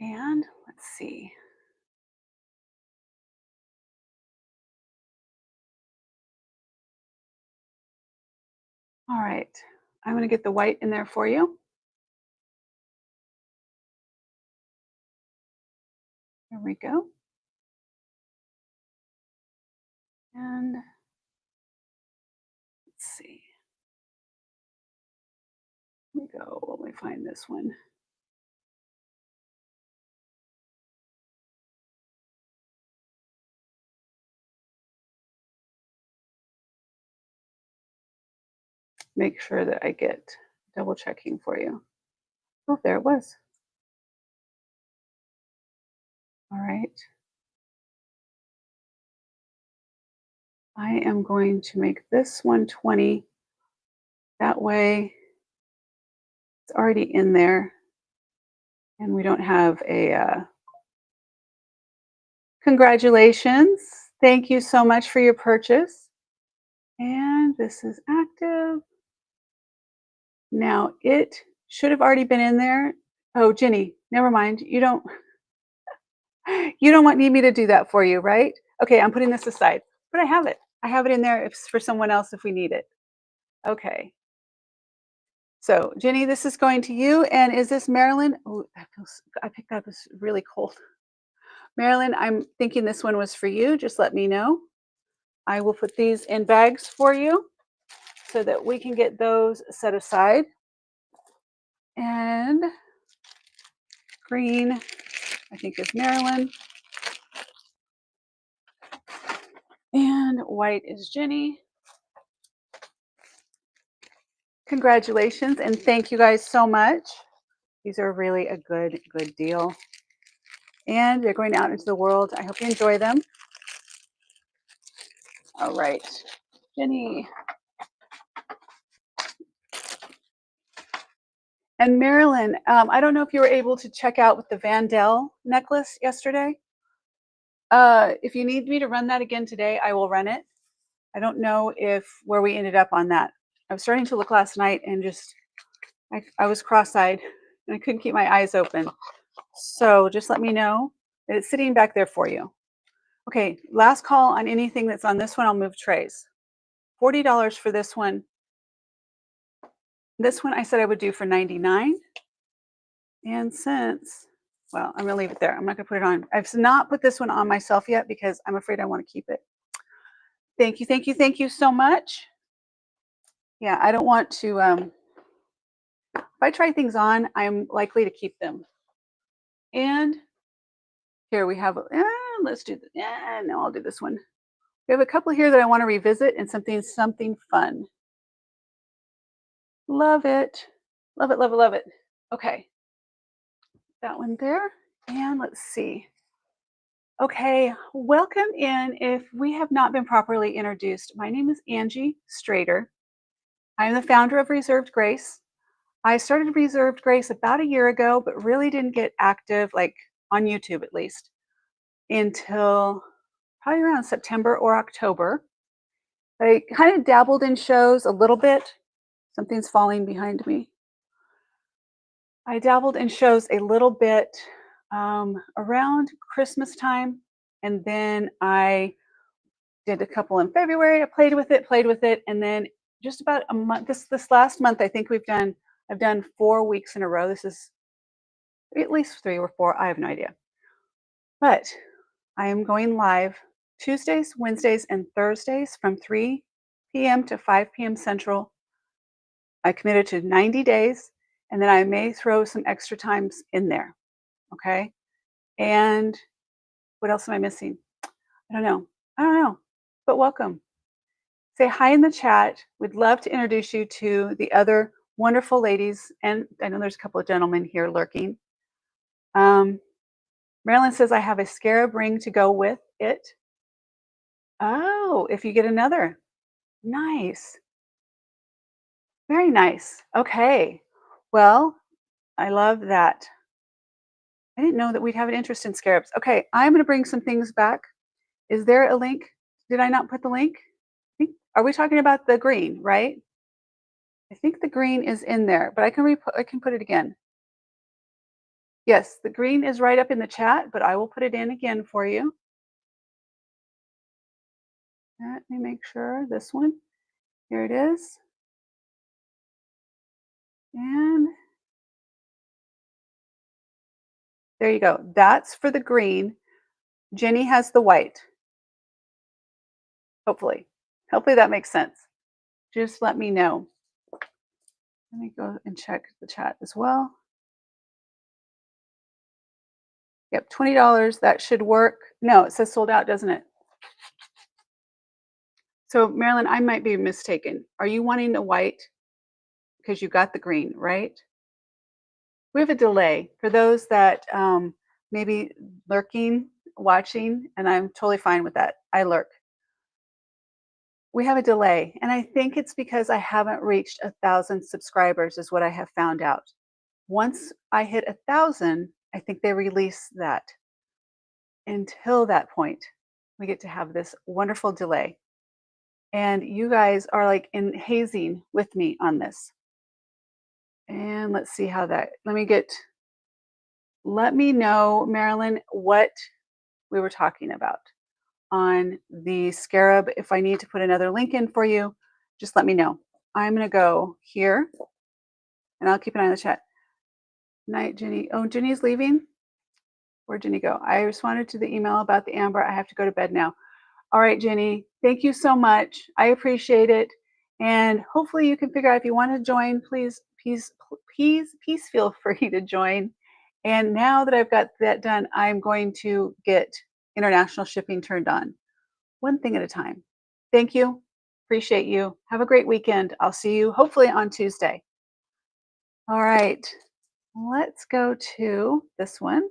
And let's see. All right. I'm going to get the white in there for you. There we go. And let's see. Let me go. Let me find this one. Make sure that I get double checking for you. Oh, there it was. All right. I am going to make this 120. That way it's already in there and we don't have a congratulations. Thank you so much for your purchase. And this is active. Now it should have already been in there. Oh, Jenny, never mind. You don't want need me to do that for you, right? Okay, I'm putting this aside. But I have it. I have it in there if for someone else if we need it. Okay. So, Jenny, this is going to you. And is this Marilyn? Oh, I picked that up. It's really cold. Marilyn, I'm thinking this one was for you. Just let me know. I will put these in bags for you so that we can get those set aside. And green, I think is Marilyn. And white is Jenny. Congratulations and thank you guys so much. These are really a good deal. And they're going out into the world. I hope you enjoy them. All right, Jenny. And Marilyn, I don't know if you were able to check out with the Vandel necklace yesterday. If you need me to run that again today, I will run it. I don't know where we ended up on that. I was starting to look last night and just I was cross-eyed and I couldn't keep my eyes open. So just let me know. It's sitting back there for you. Okay, last call on anything that's on this one. I'll move trays. $40 for this one. This one I said I would do for 99. And since, well, I'm gonna leave it there. I'm not gonna put it on. I've not put this one on myself yet because I'm afraid I want to keep it. Thank you, thank you, thank you so much. Yeah, I don't want to, if I try things on, I'm likely to keep them. And here we have, let's do, no, I'll do this one. We have a couple here that I want to revisit and something fun. Love it. Love it, love it, love it. Okay. That one there. And let's see. Okay, welcome in. If we have not been properly introduced, my name is Angie Strader. I'm the founder of Reserved Grace. I started Reserved Grace about a year ago, but really didn't get active, like on YouTube at least, until probably around September or October. I kind of dabbled in shows a little bit. Something's falling behind me. I dabbled in shows a little bit around Christmas time, and then I did a couple in February. I played with it, and then just about a month. This last month, I think I've done 4 weeks in a row. This is at least 3 or 4. I have no idea, but I am going live Tuesdays, Wednesdays, and Thursdays from 3 p.m. to 5 p.m. Central. I committed to 90 days, and then I may throw some extra times in there. Okay. And what else am I missing? I don't know. But welcome. Say hi in the chat. We'd love to introduce you to the other wonderful ladies. And I know there's a couple of gentlemen here lurking. Marilyn says, I have a scarab ring to go with it. Oh, if you get another. Nice. Very nice. Okay. Well, I love that. I didn't know that we'd have an interest in scarabs. Okay, I'm going to bring some things back. Is there a link? Did I not put the link? Are we talking about the green, right? I think the green is in there, but I can put it again. Yes, the green is right up in the chat, but I will put it in again for you. Let me make sure this one. Here it is. And There you go. That's for the green. Jenny has the white, hopefully. Hopefully that makes sense. Just let me know. Let me go and check the chat as well. Yep, $20. That should work. No, it says sold out, doesn't it? So, Marilyn, I might be mistaken. Are you wanting the white because you got the green, right? We have a delay for those that maybe lurking, watching, and I'm totally fine with that. I lurk. We have a delay, and I think it's because I haven't reached 1,000 subscribers, is what I have found out. Once I hit 1,000, I think they release that. Until that point, we get to have this wonderful delay. And you guys are like in hazing with me on this. And let's see how that, let me know, Marilyn, what we were talking about on the scarab. If I need to put another link in for you, just let me know. I'm going to go here and I'll keep an eye on the chat. Night, Jenny. Oh, Jenny's leaving? Where'd Jenny go? I responded to the email about the amber. I have to go to bed now. All right, Jenny. Thank you so much. I appreciate it. And hopefully you can figure out if you want to join, please feel free to join. And now that I've got that done, I'm going to get international shipping turned on. One thing at a time. Thank you. Appreciate you. Have a great weekend. I'll see you hopefully on Tuesday. All right. Let's go to this one.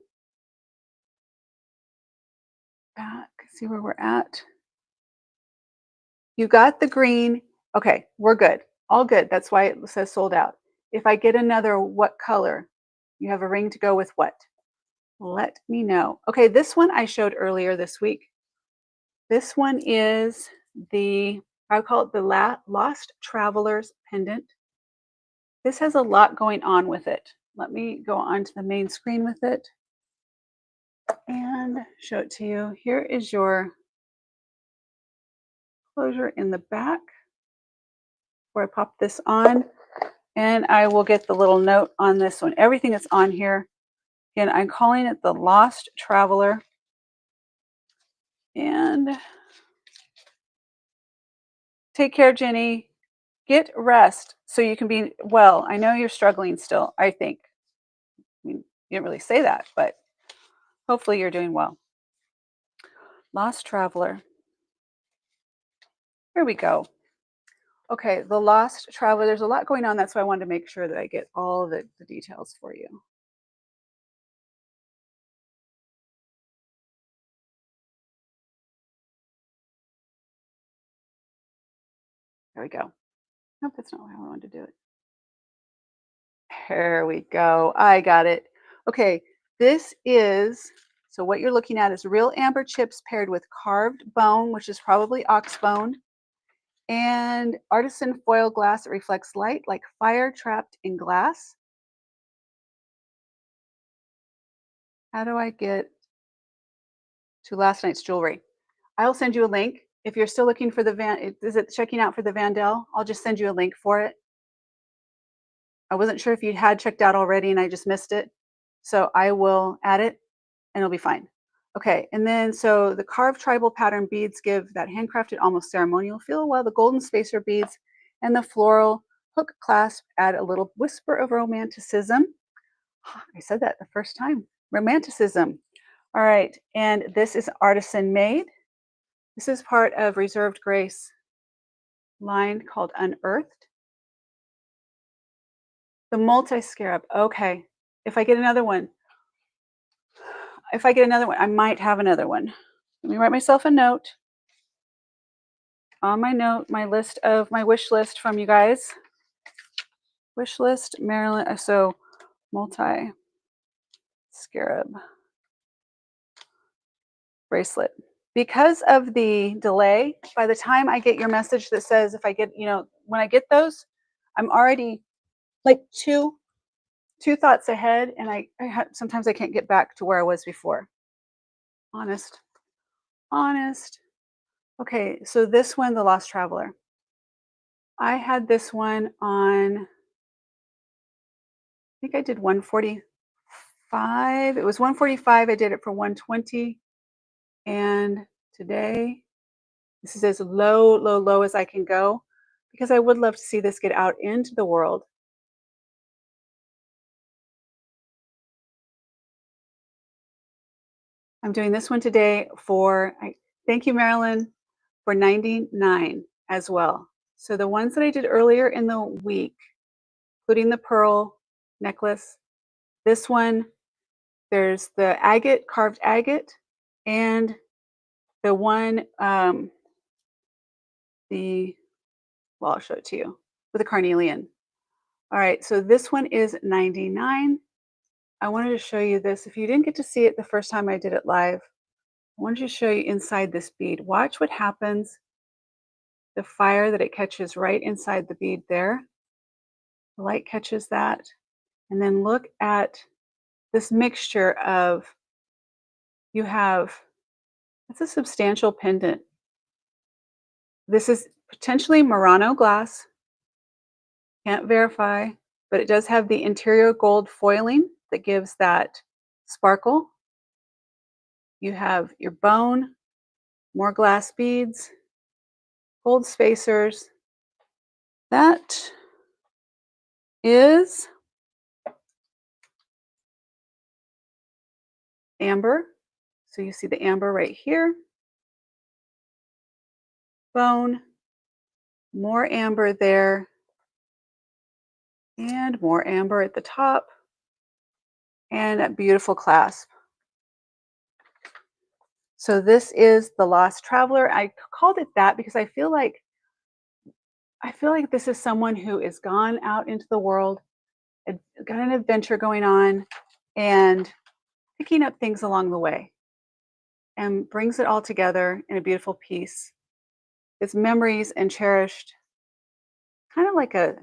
Back, see where we're at. You got the green. Okay, we're good. All good. That's why it says sold out. If I get another, what color? You have a ring to go with what? Let me know. Okay, this one I showed earlier this week. This one is I call it the Lost Traveler's Pendant. This has a lot going on with it. Let me go onto the main screen with it and show it to you. Here is your closure in the back where I pop this on, and I will get the little note on this one. Everything that's on here. Again, I'm calling it the Lost Traveler. And take care, Jenny. Get rest so you can be well. I know you're struggling still, I think. I mean, you didn't really say that, but hopefully you're doing well. Lost Traveler. Here we go. Okay, the Lost Traveler. There's a lot going on. That's why I wanted to make sure that I get all the details for you. There we go. Nope, that's not how I wanted to do it. There we go. I got it. Okay, this is, so what you're looking at is real amber chips paired with carved bone, which is probably ox bone, and artisan foil glass that reflects light like fire trapped in glass. How do I get to last night's jewelry? I'll send you a link. If you're still looking for is it checking out for the Vandel? I'll just send you a link for it. I wasn't sure if you had checked out already and I just missed it. So I will add it and it'll be fine. Okay, and then so the carved tribal pattern beads give that handcrafted, almost ceremonial feel, while the golden spacer beads and the floral hook clasp add a little whisper of romanticism. I said that the first time. Romanticism. All right, and this is artisan made. This is part of Reserved Grace line called Unearthed. The multi-scarab. Okay, if I get another one, I might have another one. Let me write myself a note. On my list of my wish list from you guys. Wish list, Maryland. So multi scarab bracelet. Because of the delay, by the time I get your message that says if I get, when I get those, I'm already like two thoughts ahead, and sometimes I can't get back to where I was before. Honest. Okay, so this one, the Lost Traveler. I had this one on, I think I did 140, It was 145. I did it for 120. And today, this is as low, low, low as I can go because I would love to see this get out into the world. I'm doing this one today thank you, Marilyn, for 99 as well. So the ones that I did earlier in the week, including the pearl necklace, this one, there's the agate, carved agate, and the one, the, well, I'll show it to you, with the carnelian. All right, so this one is 99. I wanted to show you this. If you didn't get to see it the first time I did it live, I wanted to show you inside this bead. Watch what happens, the fire that it catches right inside the bead there. The light catches that. And then look at this mixture of, you have, it's a substantial pendant. This is potentially Murano glass. Can't verify, but it does have the interior gold foiling that gives that sparkle. You have your bone, more glass beads, gold spacers. That is amber. So you see the amber right here. Bone, more amber there, and more amber at the top, and a beautiful clasp. So this is the Lost Traveler. I called it that because I feel like this is someone who is gone out into the world, got an adventure going on, and picking up things along the way, and brings it all together in a beautiful piece. It's memories and cherished, kind of like a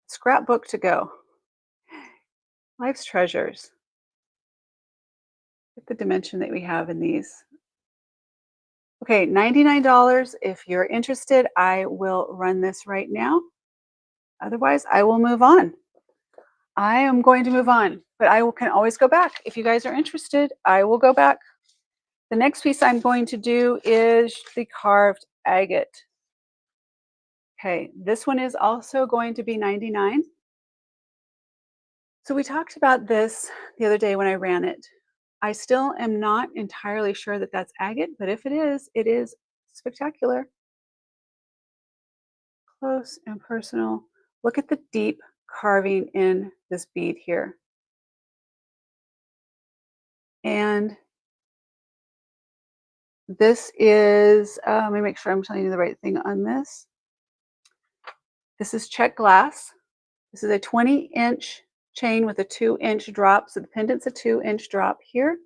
scrapbook to go. Life's treasures. Look at the dimension that we have in these. Okay, $99. If you're interested, I will run this right now. Otherwise, I will move on. I am going to move on, but can always go back. If you guys are interested, I will go back. The next piece I'm going to do is the carved agate. Okay, this one is also going to be 99. So we talked about this the other day when I ran it. I still am not entirely sure that that's agate, but if it is spectacular. Close and personal. Look at the deep carving in this bead here. And this is, let me make sure I'm telling you the right thing on this. This is check glass. This is a 20-inch chain with a 2-inch drop. So the pendant's a 2-inch drop here.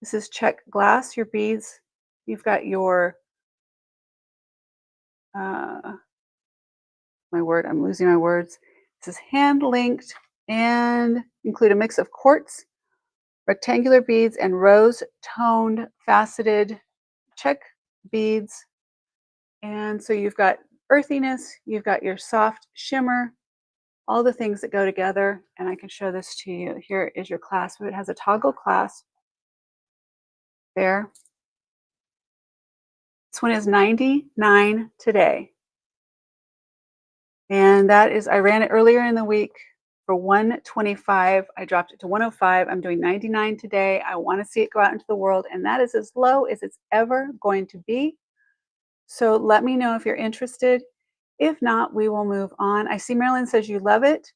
This is check glass, your beads. You've got your, I'm losing my words. This is hand linked and include a mix of quartz, rectangular beads, and rose toned faceted check beads. And so you've got earthiness, you've got your soft shimmer, all the things that go together. And I can show this to you. Here is your clasp. It has a toggle clasp there. This one is 99 today. And that is, I ran it earlier in the week for 125. I dropped it to 105. I'm doing 99 today. I want to see it go out into the world, and that is as low as it's ever going to be. So let me know if you're interested. If not, we will move on. I see Marilyn says you love it.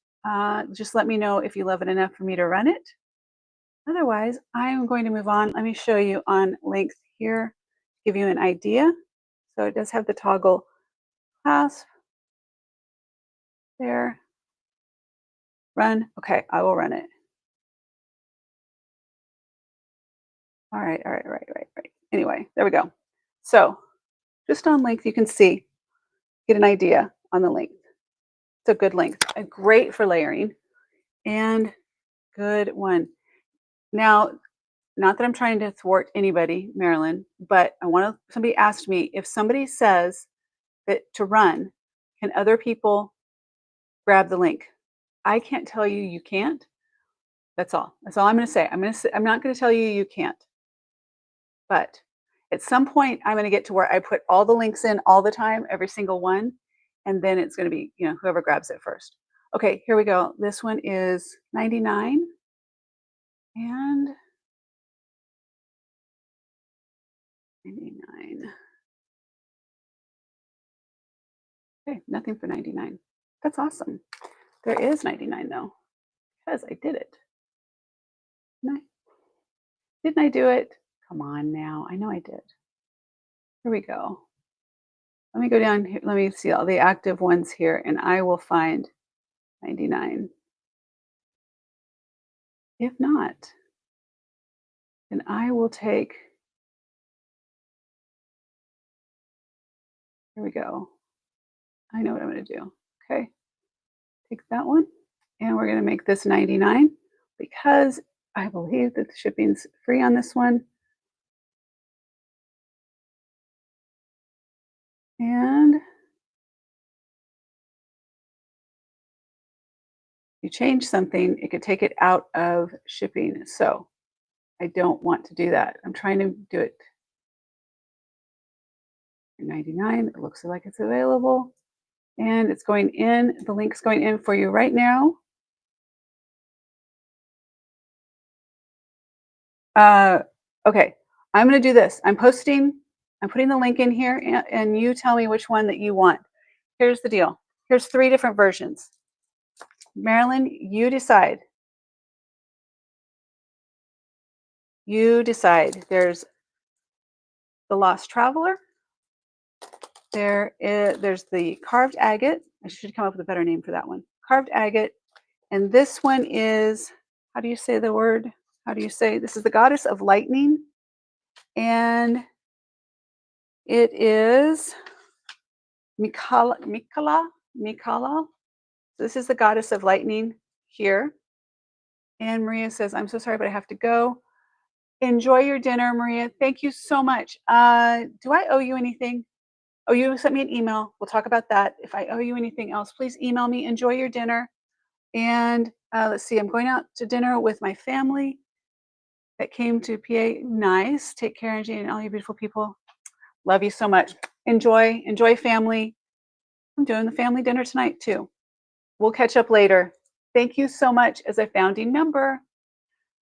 Just let me know if you love it enough for me to run it. Otherwise, I am going to move on. Let me show you on length here, give you an idea. So it does have the toggle clasp there. Run. Okay, I will run it. All right. Anyway, there we go. So just on length, you can see, get an idea on the length. It's a good length, great for layering, and good one. Now, not that I'm trying to thwart anybody, Marilyn, but somebody asked me, if somebody says that to run, can other people grab the link? I can't tell you you can't. That's all. That's all I'm going to say. I'm not going to tell you you can't. But at some point, I'm going to get to where I put all the links in all the time, every single one, and then it's going to be, whoever grabs it first. Okay, here we go. This one is 99 and 99. Okay, nothing for 99. That's awesome. There is 99 though, because I did it. Didn't I do it? Come on now. I know I did. Here we go. Let me go down here. Let me see all the active ones here, and I will find 99. If not, then I will take, here we go. I know what I'm going to do. Okay. Take that one, and we're going to make this 99 because I believe that the shipping's free on this one. And you change something, it could take it out of shipping. So I don't want to do that. I'm trying to do it. 99, it looks like it's available. And it's going in, the link's going in for you right now. Okay, I'm going to do this. I'm putting the link in here, and you tell me which one that you want. Here's the deal. Here's 3 different versions. Marilyn, you decide. You decide. There's the Lost Traveler. There's the Carved Agate. I should come up with a better name for that one. Carved Agate. And this one is, how do you say the word? How do you say? This is the Goddess of Lightning. And it is Mikala. This is the Goddess of Lightning here. And Maria says, I'm so sorry, but I have to go. Enjoy your dinner, Maria. Thank you so much. Do I owe you anything? Oh, you sent me an email. We'll talk about that. If I owe you anything else, please email me. Enjoy your dinner. And let's see, I'm going out to dinner with my family that came to PA. Nice. Take care, Angie, and all you beautiful people. Love you so much. Enjoy family. I'm doing the family dinner tonight too. We'll catch up later. Thank you so much as a founding member.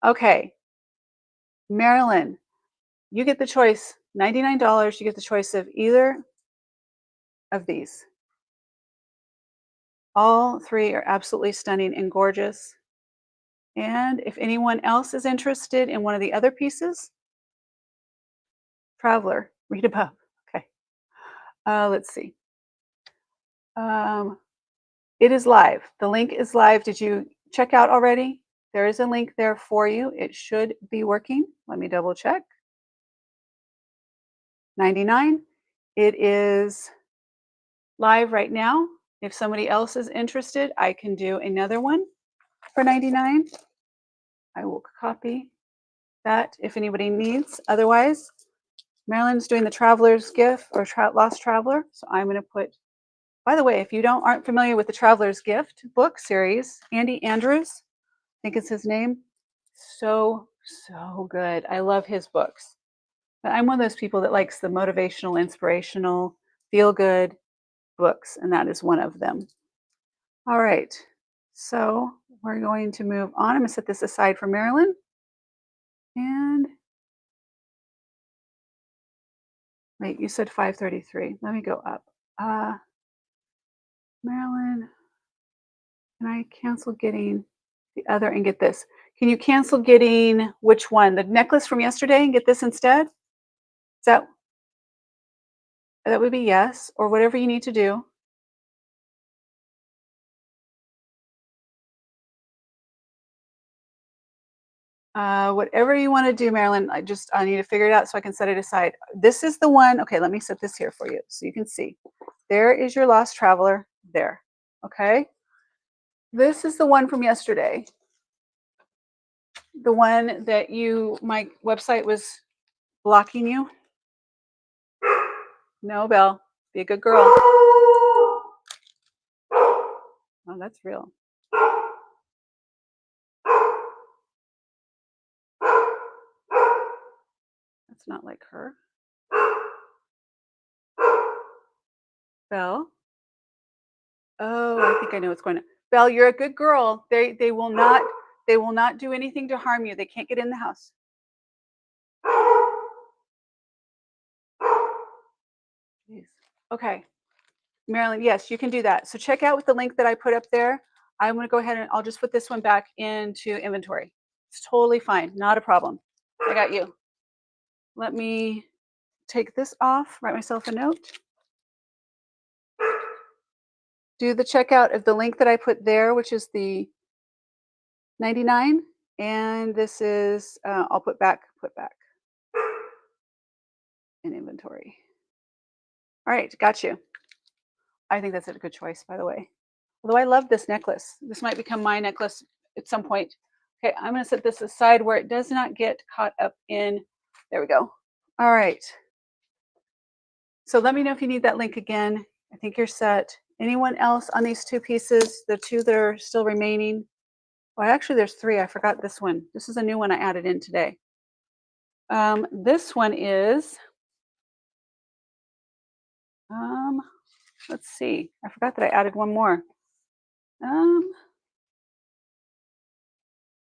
Okay. Marilyn, you get the choice. $99, you get the choice of either of these. All 3 are absolutely stunning and gorgeous. And if anyone else is interested in one of the other pieces, Traveler, read above. Okay. Let's see. It is live. The link is live. Did you check out already? There is a link there for you. It should be working. Let me double check. 99. It is live right now. If somebody else is interested, I can do another one for 99. I will copy that if anybody needs. Otherwise, Marilyn's doing the Traveler's Gift or Lost Traveler. So I'm going to put, by the way, if you aren't familiar with the Traveler's Gift book series, Andy Andrews, I think it's his name. So good. I love his books. But I'm one of those people that likes the motivational, inspirational, feel good books, and that is one of them. All right. So we're going to move on. I'm going to set this aside for Marilyn. And wait, you said 533. Let me go up. Marilyn, can I cancel getting the other and get this? Can you cancel getting which one? The necklace from yesterday and get this instead? That would be yes, or whatever you need to do. Whatever you want to do, Marilyn, I need to figure it out so I can set it aside. This is the one. Okay, let me set this here for you so you can see. There is your Lost Traveler there. Okay. This is the one from yesterday. The one that my website was blocking you. No, Belle, be a good girl. Oh, that's real. That's not like her. Belle. Oh, I think I know what's going on. Belle, you're a good girl. They will not do anything to harm you. They can't get in the house. Jeez. Okay. Marilyn, yes, you can do that. So check out with the link that I put up there. I'm going to go ahead and I'll just put this one back into inventory. It's totally fine. Not a problem. I got you. Let me take this off, write myself a note. Do the checkout of the link that I put there, which is the 99. And this is, I'll put back in inventory. All right, got you. I think that's a good choice, by the way. Although I love this necklace. This might become my necklace at some point. Okay, I'm going to set this aside where it does not get caught up in. There we go. All right. So let me know if you need that link again. I think you're set. Anyone else on these two pieces, the two that are still remaining? Well, actually, there's three. I forgot this one. This is a new one I added in today. This one is, let's see. I forgot that I added one more.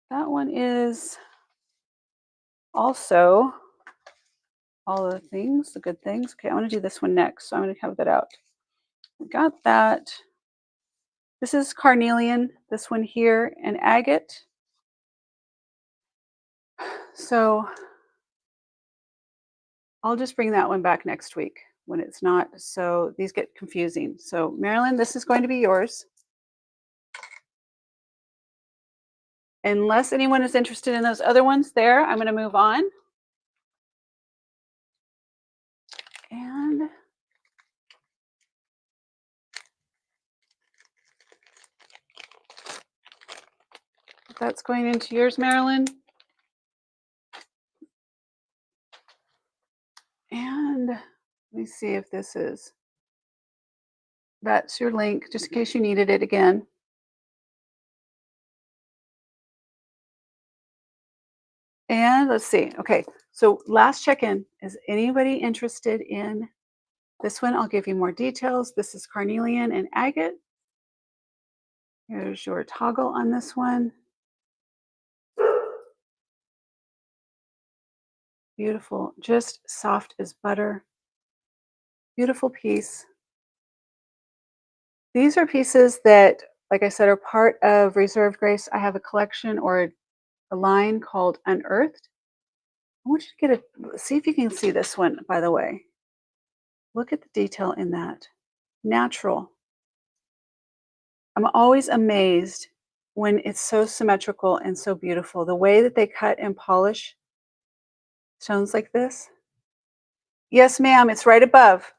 That one is also all the things, the good things. Okay, I want to do this one next, so I'm going to have that out. I got that. This is carnelian, this one here, and agate. So I'll just bring that one back next week when it's not, so these get confusing. So Marilyn, this is going to be yours. Unless anyone is interested in those other ones there, I'm going to move on. And that's going into yours, Marilyn. And let me see if this is, that's your link, just in case you needed it again. And let's see. Okay, so last check-in. Is anybody interested in this one? I'll give you more details. This is carnelian and agate. Here's your toggle on this one. Beautiful, just soft as butter. Beautiful piece. These are pieces that, like I said, are part of Reserved Grace. I have a collection or a line called Unearthed. I want you to get a, see if you can see this one, by the way. Look at the detail in that. Natural. I'm always amazed when it's so symmetrical and so beautiful. The way that they cut and polish stones like this. Yes, ma'am, it's right above.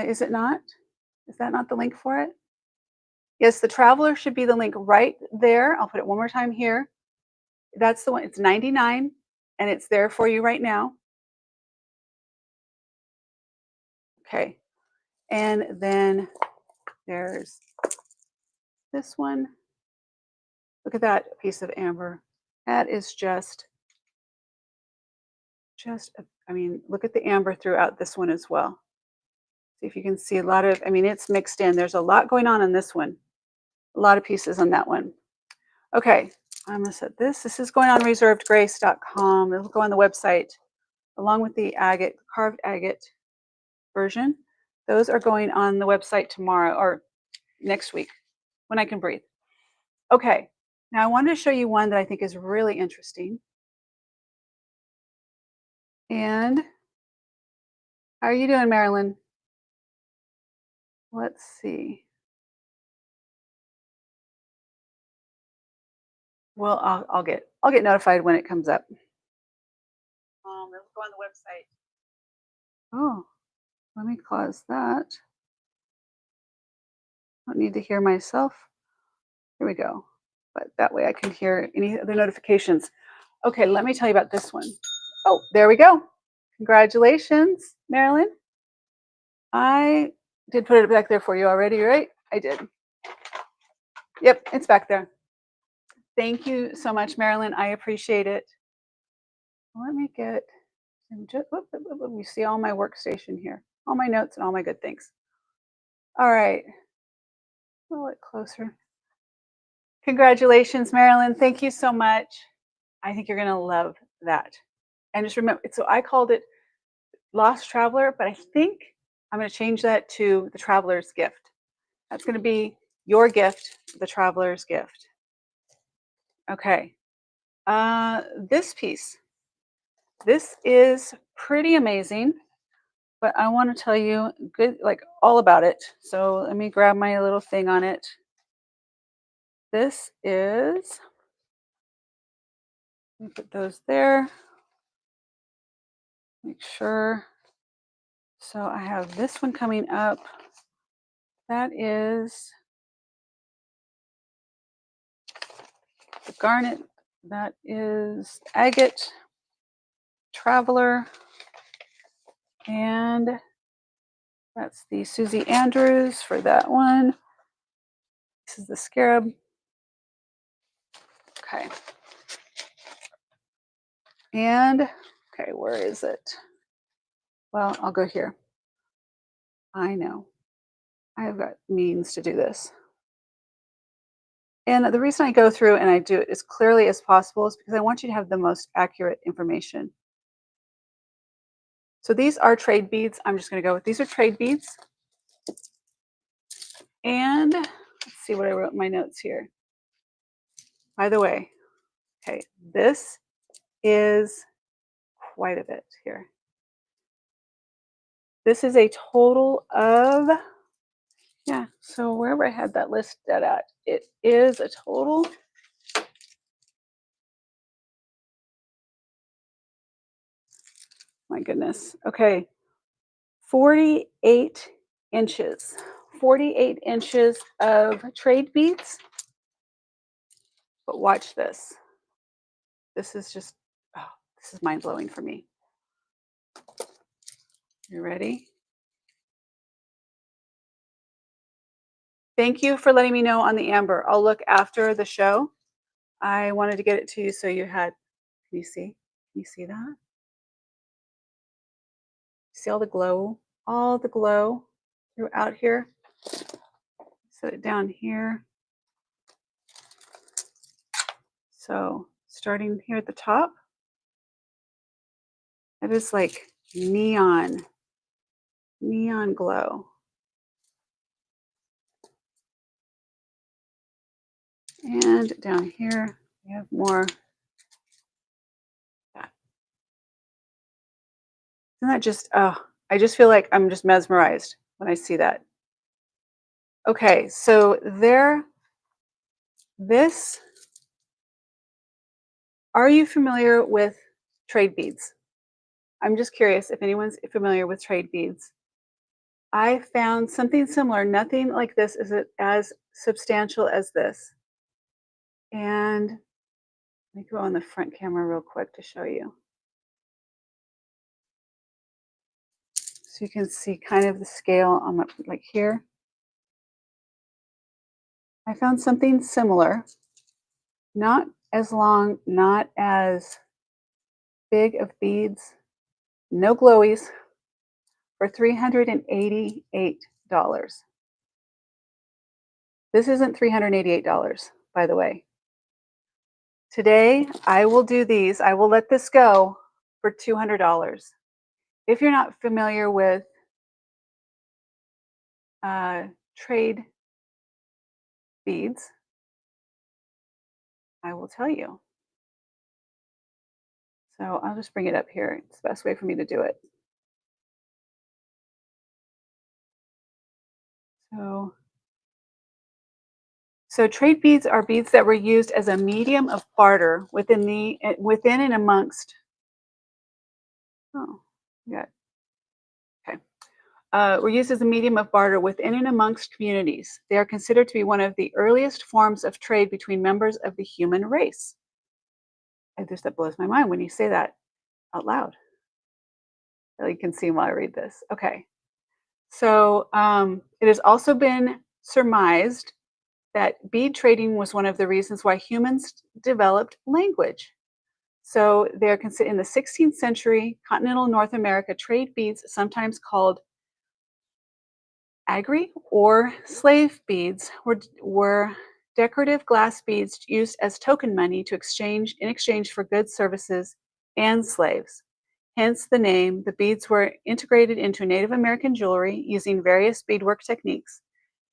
Is it not? Is that not the link for it? Yes, the Traveler should be the link right there. I'll put it one more time here. That's the one. It's 99 and it's there for you right now. Okay. And then there's this one. Look at that piece of amber. That is just, I mean, look at the amber throughout this one as well. See if you can see a lot of, I mean, it's mixed in. There's a lot going on this one. A lot of pieces on that one. Okay, I'm gonna set this. This is going on reservedgrace.com. It'll go on the website along with the agate, carved agate version. Those are going on the website tomorrow or next week when I can breathe. Okay, now I wanted to show you one that I think is really interesting. And how are you doing, Marilyn? Let's see. Well, I'll get notified when it comes up. It'll go on the website. Oh, let me close that. I don't need to hear myself. Here we go. But that way I can hear any other notifications. Okay, let me tell you about this one. Oh, there we go. Congratulations, Marilyn. I did put it back there for you already, right? I did. Yep, it's back there. Thank you so much, Marilyn. I appreciate it. Let me get And you see all my workstation here, all my notes and all my good things. All right, a little bit closer. Congratulations, Marilyn. Thank you so much. I think you're going to love that. And just remember, so I called it Lost Traveler, but I think I'm going to change that to the Traveler's Gift. That's going to be your gift, the Traveler's Gift. Okay. This piece. This is pretty amazing, but I want to tell you all about it. So let me grab my little thing on it. This is, let me put those there. Make sure. So I have this one coming up. That is the garnet. That is agate, Traveler, and that's the Susie Andrews for that one. This is the scarab. Okay. And, okay, where is it? Well, I'll go here. I know. I've got means to do this. And the reason I go through and I do it as clearly as possible is because I want you to have the most accurate information. So these are trade beads. I'm just going to go with these are trade beads. And let's see what I wrote in my notes here. By the way, okay, this is quite a bit here. This is a total of, yeah, so wherever I had that listed at, it is a total. My goodness. Okay. 48 inches. 48 inches of trade beads. But watch this. This is just, oh, this is mind blowing for me. You ready? Thank you for letting me know on the amber. I'll look after the show. I wanted to get it to you so you had, can you see? Can you see that? See all the glow? All the glow throughout here. Set it down here. So starting here at the top, it is like neon glow. And down here, we have more. Isn't that just, oh, I just feel like I'm just mesmerized when I see that. Okay, so are you familiar with trade beads? I'm just curious if anyone's familiar with trade beads. I found something similar. Nothing like this is as substantial as this. And let me go on the front camera real quick to show you. So you can see kind of the scale on my, like here. I found something similar, not as long, not as big of beads, no glowies, for $388. This isn't $388, by the way. Today, I will do these. I will let this go for $200. If you're not familiar with trade beads, I will tell you. So I'll just bring it up here. It's the best way for me to do it. So trade beads are beads that were used as a medium of barter within and amongst. Oh, yeah. Okay. Were used as a medium of barter within and amongst communities. They are considered to be one of the earliest forms of trade between members of the human race. That blows my mind when you say that out loud. You can see while I read this. Okay. So it has also been surmised that bead trading was one of the reasons why humans developed language. So they're considered in the 16th century continental North America trade beads, sometimes called agri or slave beads, were decorative glass beads used as token money to exchange in exchange for goods, services, and slaves. Hence the name. The beads were integrated into Native American jewelry using various beadwork techniques.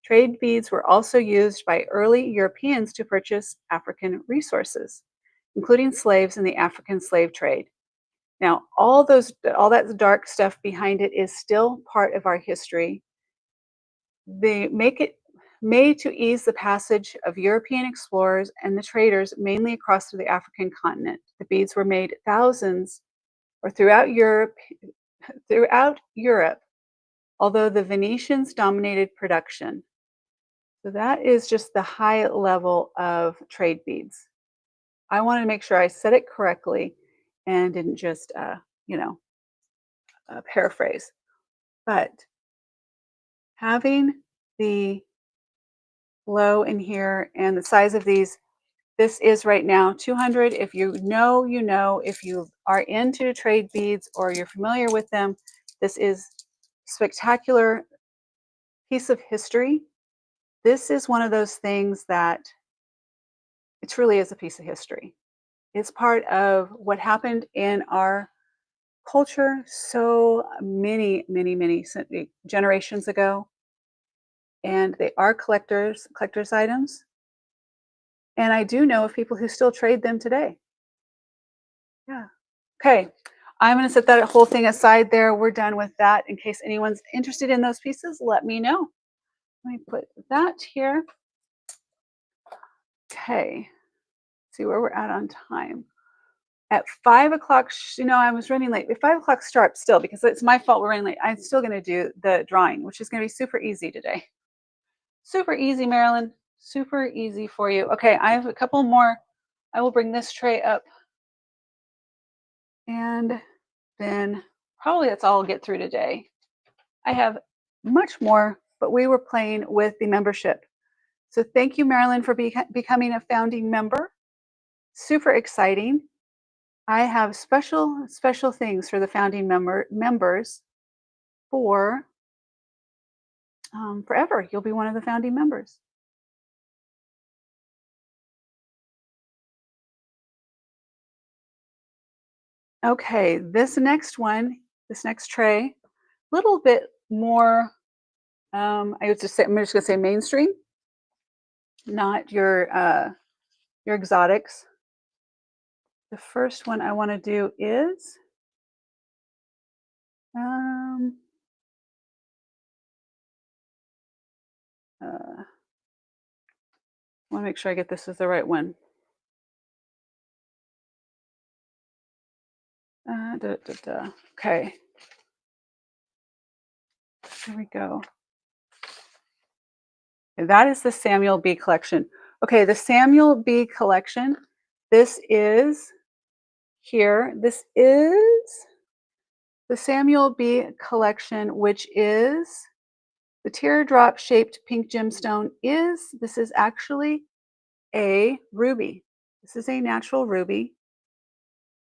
Trade beads were also used by early Europeans to purchase African resources, including slaves in the African slave trade. Now, all that dark stuff behind it is still part of our history. They make it made to ease the passage of European explorers and the traders, mainly across the African continent. The beads were made thousands or throughout Europe, although the Venetians dominated production. So that is just the high level of trade beads. I wanted to make sure I said it correctly and didn't just, paraphrase. But having the glow in here and the size of these, this is right now 200. If you know, you know. If you are into trade beads or you're familiar with them, this is spectacular piece of history. This is one of those things that it truly is a piece of history. It's part of what happened in our culture so many generations ago. And they are collector's items. And I do know of people who still trade them today. Yeah. Okay. I'm going to set that whole thing aside there. We're done with that. In case anyone's interested in those pieces, let me know. Let me put that here. Okay. See where we're at on time. At 5 o'clock, I was running late. At 5 o'clock sharp still, because it's my fault we're running late. I'm still going to do the drawing, which is going to be super easy today. Super easy, Marilyn. Super easy for you. Okay, I have a couple more. I will bring this tray up. And then probably that's all I'll get through today. I have much more, but we were playing with the membership. So thank you, Marilyn, for becoming a founding member. Super exciting. I have special things for the founding members for forever. You'll be one of the founding members. Okay, this next tray, a little bit more. I'm just going to say mainstream, not your exotics. The first one I want to do is I want to make sure I get this as the right one. Okay. Here we go. That is the Samuel B collection. Okay, the Samuel B collection. This is here. This is the Samuel B collection, which is the teardrop shaped pink gemstone. This is actually a ruby. This is a natural ruby.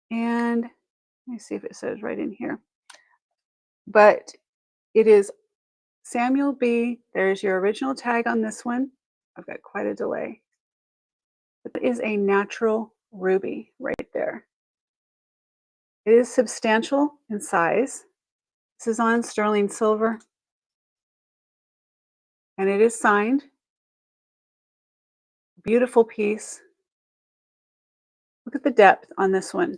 And let me see if it says right in here. But it is Samuel B. There's your original tag on this one. I've got quite a delay. But it is a natural ruby right there. It is substantial in size. This is on sterling silver. And it is signed. Beautiful piece. Look at the depth on this one.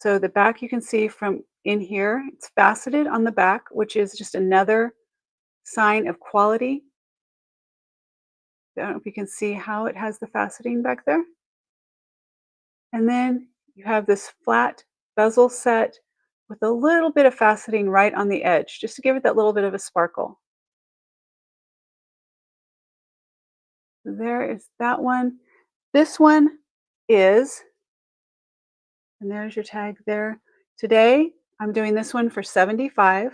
So the back you can see from in here, it's faceted on the back, which is just another sign of quality. I don't know if you can see how it has the faceting back there. And then you have this flat bezel set with a little bit of faceting right on the edge, just to give it that little bit of a sparkle. So there is that one. This one is, and there's your tag there. Today, I'm doing this one for $75.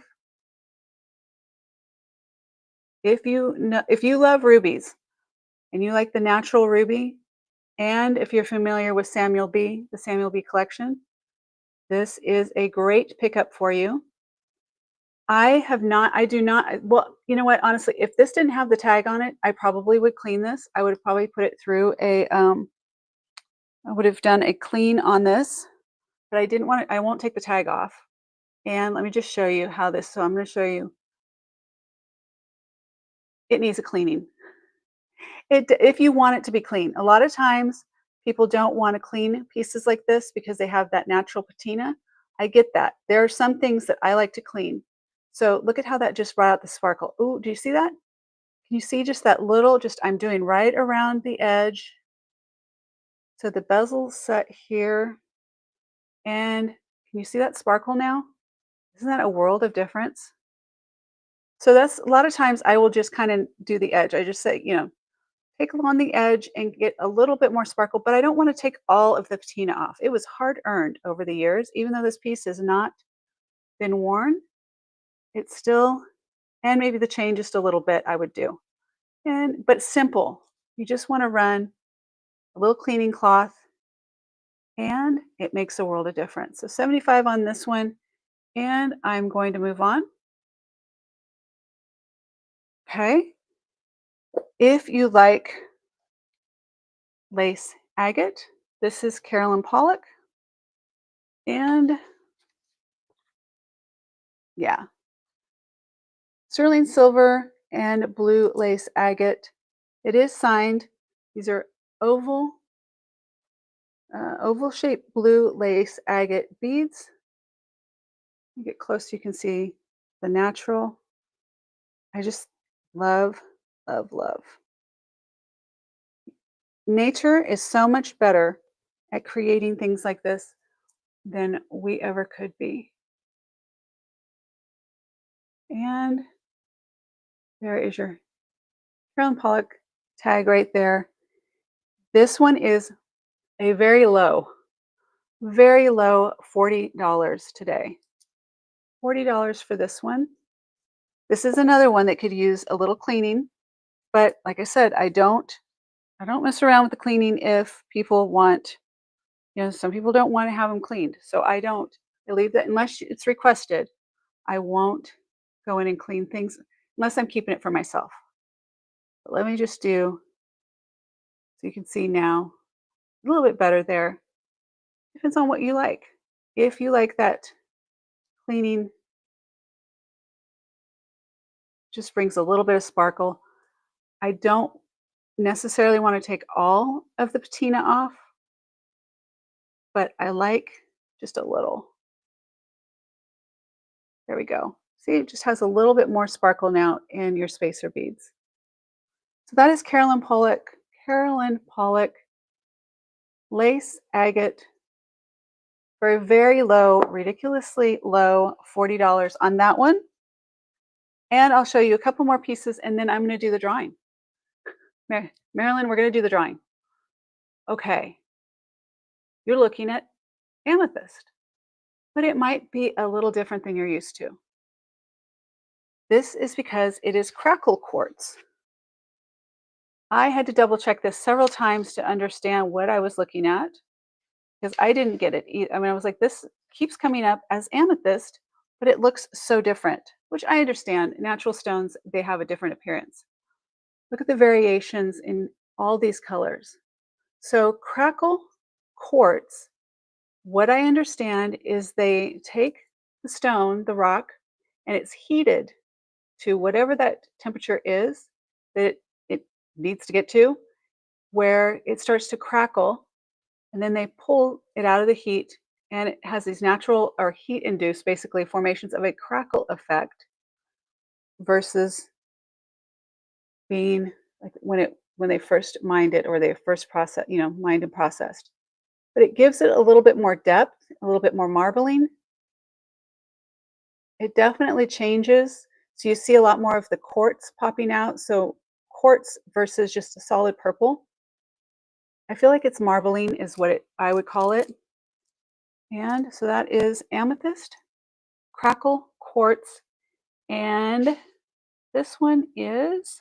If you love rubies and you like the natural ruby, And if you're familiar with Samuel B, the Samuel B collection, this is a great pickup for you. I do not, well, you know what, honestly, if this didn't have the tag on it, I probably would clean this. I would have probably put it through I would have done a clean on this, but I didn't want it, I won't take the tag off. And let me just show you how this, so I'm gonna show you, it needs a cleaning. If you want it to be clean. A lot of times people don't want to clean pieces like this because they have that natural patina. I get that. There are some things that I like to clean. So look at how that just brought out the sparkle. Oh, do you see that? Can you see just that little, just I'm doing right around the edge. So the bezel's set here. And can you see that sparkle now? Isn't that a world of difference? So that's a lot of times I will just kind of do the edge. I just say, take along the edge and get a little bit more sparkle, but I don't want to take all of the patina off. It was hard earned over the years, even though this piece has not been worn, it's still, and maybe the chain just a little bit I would do. But simple. You just want to run a little cleaning cloth and it makes a world of difference. So 75 on this one, and I'm going to move on. Okay. If you like lace agate, this is Carolyn Pollock. And yeah, sterling silver and blue lace agate. It is signed. These are oval, oval shaped blue lace agate beads. You get close, you can see the natural. I just love, love, love. Nature is so much better at creating things like this than we ever could be. And there is your Carolyn Pollock tag right there. This one is a very low $40 today. $40 for this one. This is another one that could use a little cleaning, but like I said, I don't mess around with the cleaning if people want, some people don't want to have them cleaned. So I don't. I leave that unless it's requested. I won't go in and clean things unless I'm keeping it for myself. But let me just do, so you can see now a little bit better there. Depends on what you like. If you like that cleaning, just brings a little bit of sparkle. I don't necessarily want to take all of the patina off, but I like just a little. There we go. See, it just has a little bit more sparkle now in your spacer beads. So that is Carolyn Pollock. Carolyn Pollock lace agate for a very low, ridiculously low $40 on that one. And I'll show you a couple more pieces and then I'm going to do the drawing. Marilyn, we're going to do the drawing. Okay. You're looking at amethyst, but it might be a little different than you're used to. This is because it is crackle quartz. I had to double check this several times to understand what I was looking at because I didn't get it. I mean, I was like, this keeps coming up as amethyst, but it looks so different, which I understand. Natural stones, they have a different appearance. Look at the variations in all these colors. So crackle quartz, what I understand is they take the stone, the rock, and it's heated to whatever that temperature is that it needs to get to, where it starts to crackle, and then they pull it out of the heat, and it has these natural or heat induced basically formations of a crackle effect versus being like when they first mined it or they first mined and processed. But it gives it a little bit more depth, a little bit more marbling. It definitely changes. So you see a lot more of the quartz popping out. So quartz versus just a solid purple. I feel like it's marbling is what I would call it. And so that is amethyst, crackle, quartz, and this one is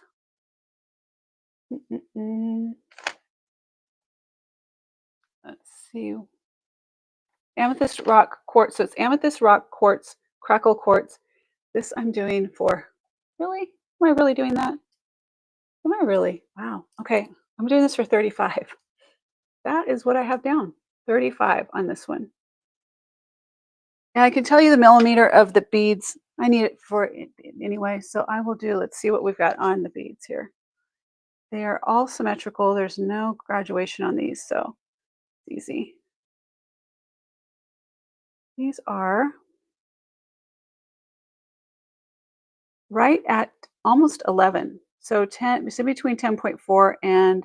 see. Amethyst rock quartz. So it's amethyst rock quartz, crackle quartz. This I'm doing for, really? Am I really doing that? Am I really? Wow. Okay. I'm doing this for 35. That is what I have down. 35 on this one. And I can tell you the millimeter of the beads. I need it for it anyway. So I will do, let's see what we've got on the beads here. They are all symmetrical. There's no graduation on these. So it's easy. These are right at almost 11. So 10, it's in between 10.4 and,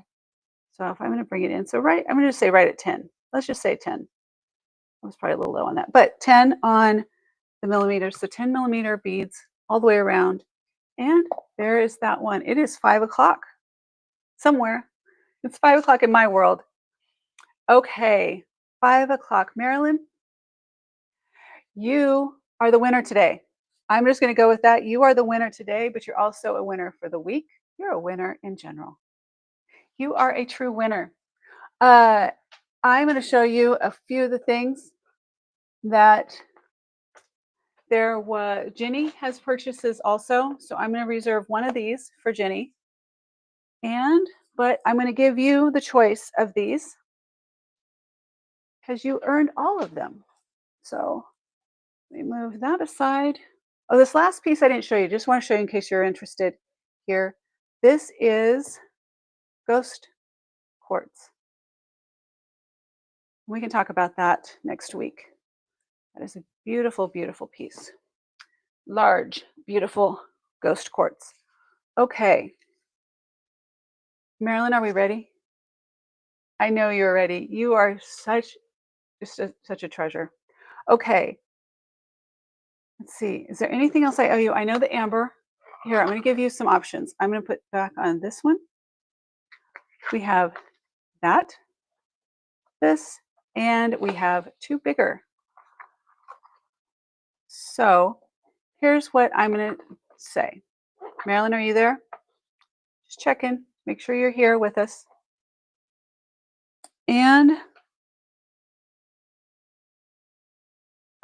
so if I'm going to bring it in, so right, I'm going to say right at 10. Let's just say 10. I was probably a little low on that, but 10 on the millimeters. So 10 millimeter beads all the way around. And there is that one. It is 5 o'clock somewhere. It's 5 o'clock in my world. Okay, 5 o'clock. Marilyn, you are the winner today. I'm just going to go with that. You are the winner today, but you're also a winner for the week. You're a winner in general. You are a true winner. I'm going to show you a few of the things that there was. Jenny has purchases also, so I'm going to reserve one of these for Jenny. But I'm going to give you the choice of these because you earned all of them. So let me move that aside. Oh, this last piece I didn't show you. Just want to show you in case you're interested here. This is ghost quartz. We can talk about that next week. That is a beautiful, beautiful piece. Large, beautiful ghost quartz. Okay. Marilyn, are we ready? I know you're ready. You are such a treasure. Okay. Let's see. Is there anything else I owe you? I know the amber. Here, I'm going to give you some options. I'm going to put back on this one. We have that, this, and we have two bigger. So here's what I'm going to say. Marilyn, are you there? Just check in. Make sure you're here with us. And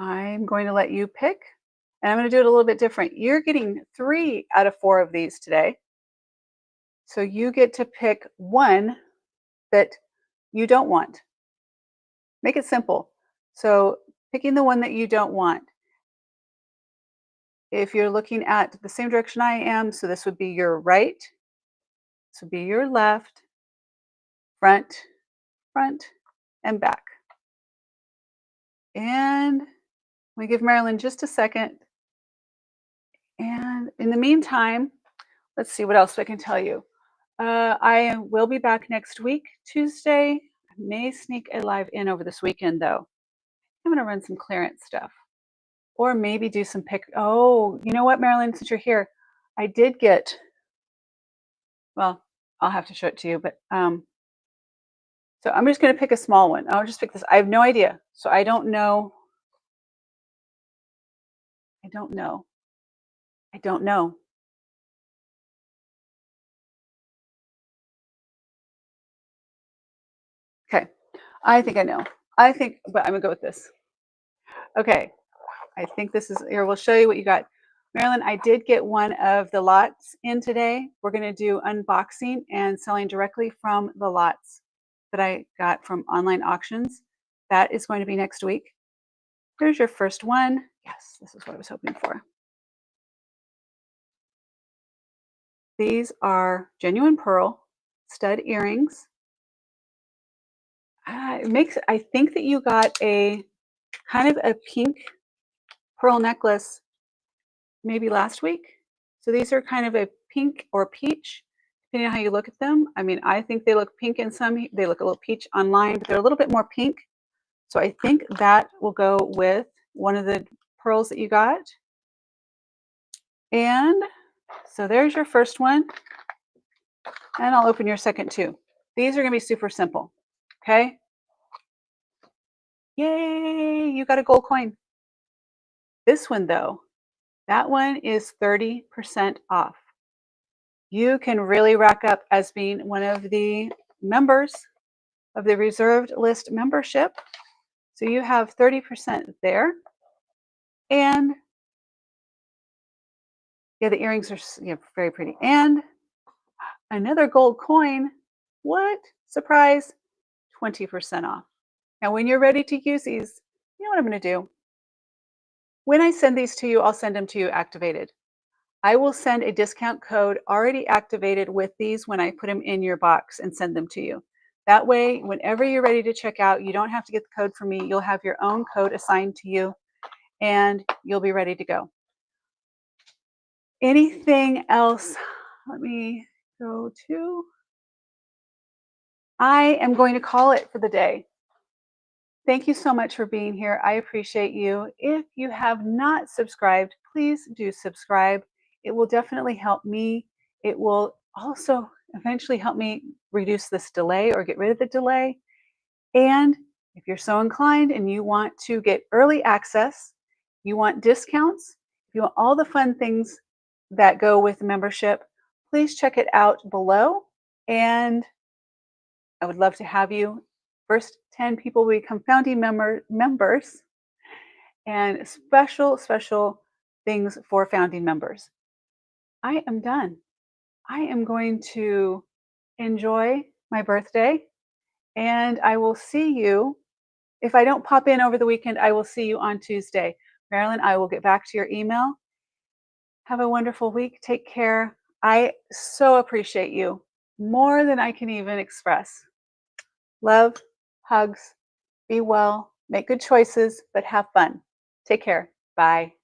I'm going to let you pick. And I'm going to do it a little bit different. You're getting 3 out of 4 of these today. So you get to pick one that you don't want. Make it simple. So picking the one that you don't want. If you're looking at the same direction I am, so this would be your right, this would be your left, front, and back. And we give Marilyn just a second. And in the meantime, let's see what else I can tell you. I will be back next week, Tuesday. I may sneak a live in over this weekend, though. I'm going to run some clearance stuff. Or maybe do some pick. Oh, you know what, Marilyn, since you're here, I did get, well, I'll have to show it to you, but so I'm just going to pick a small one. I'll just pick this. I have no idea. So I don't know. I don't know. I don't know. Okay. I think I know. But I'm going to go with this. Okay. I think this is, here, we'll show you what you got. Marilyn, I did get one of the lots in today. We're going to do unboxing and selling directly from the lots that I got from online auctions. That is going to be next week. Here's your first one. Yes, this is what I was hoping for. These are genuine pearl stud earrings. I think that you got a kind of a pink pearl necklace maybe last week. So these are kind of a pink or peach, depending on how you look at them. I mean, I think they look pink in some, they look a little peach online, but they're a little bit more pink. So I think that will go with one of the pearls that you got. And so there's your first one. And I'll open your second too. These are going to be super simple. Okay. Yay, you got a gold coin. This one though, that one is 30% off. You can really rack up as being one of the members of the reserved list membership. So you have 30% there. And yeah, the earrings are very pretty. And another gold coin. What? Surprise, 20% off. Now, when you're ready to use these, you know what I'm going to do? When I send these to you, I'll send them to you activated. I will send a discount code already activated with these when I put them in your box and send them to you. That way, whenever you're ready to check out, you don't have to get the code from me. You'll have your own code assigned to you and you'll be ready to go. Anything else? Let me go to. I am going to call it for the day. Thank you so much for being here. I appreciate you. If you have not subscribed, please do subscribe. It will definitely help me. It will also eventually help me reduce this delay or get rid of the delay. And if you're so inclined and you want to get early access, you want discounts, you want all the fun things that go with membership, please check it out below. And I would love to have you. First 10 people become founding members, and special things for founding members. I am done. I am going to enjoy my birthday, and I will see you. If I don't pop in over the weekend, I will see you on Tuesday. Marilyn, I will get back to your email. Have a wonderful week. Take care. I so appreciate you more than I can even express. Love, hugs, be well, make good choices, but have fun. Take care. Bye.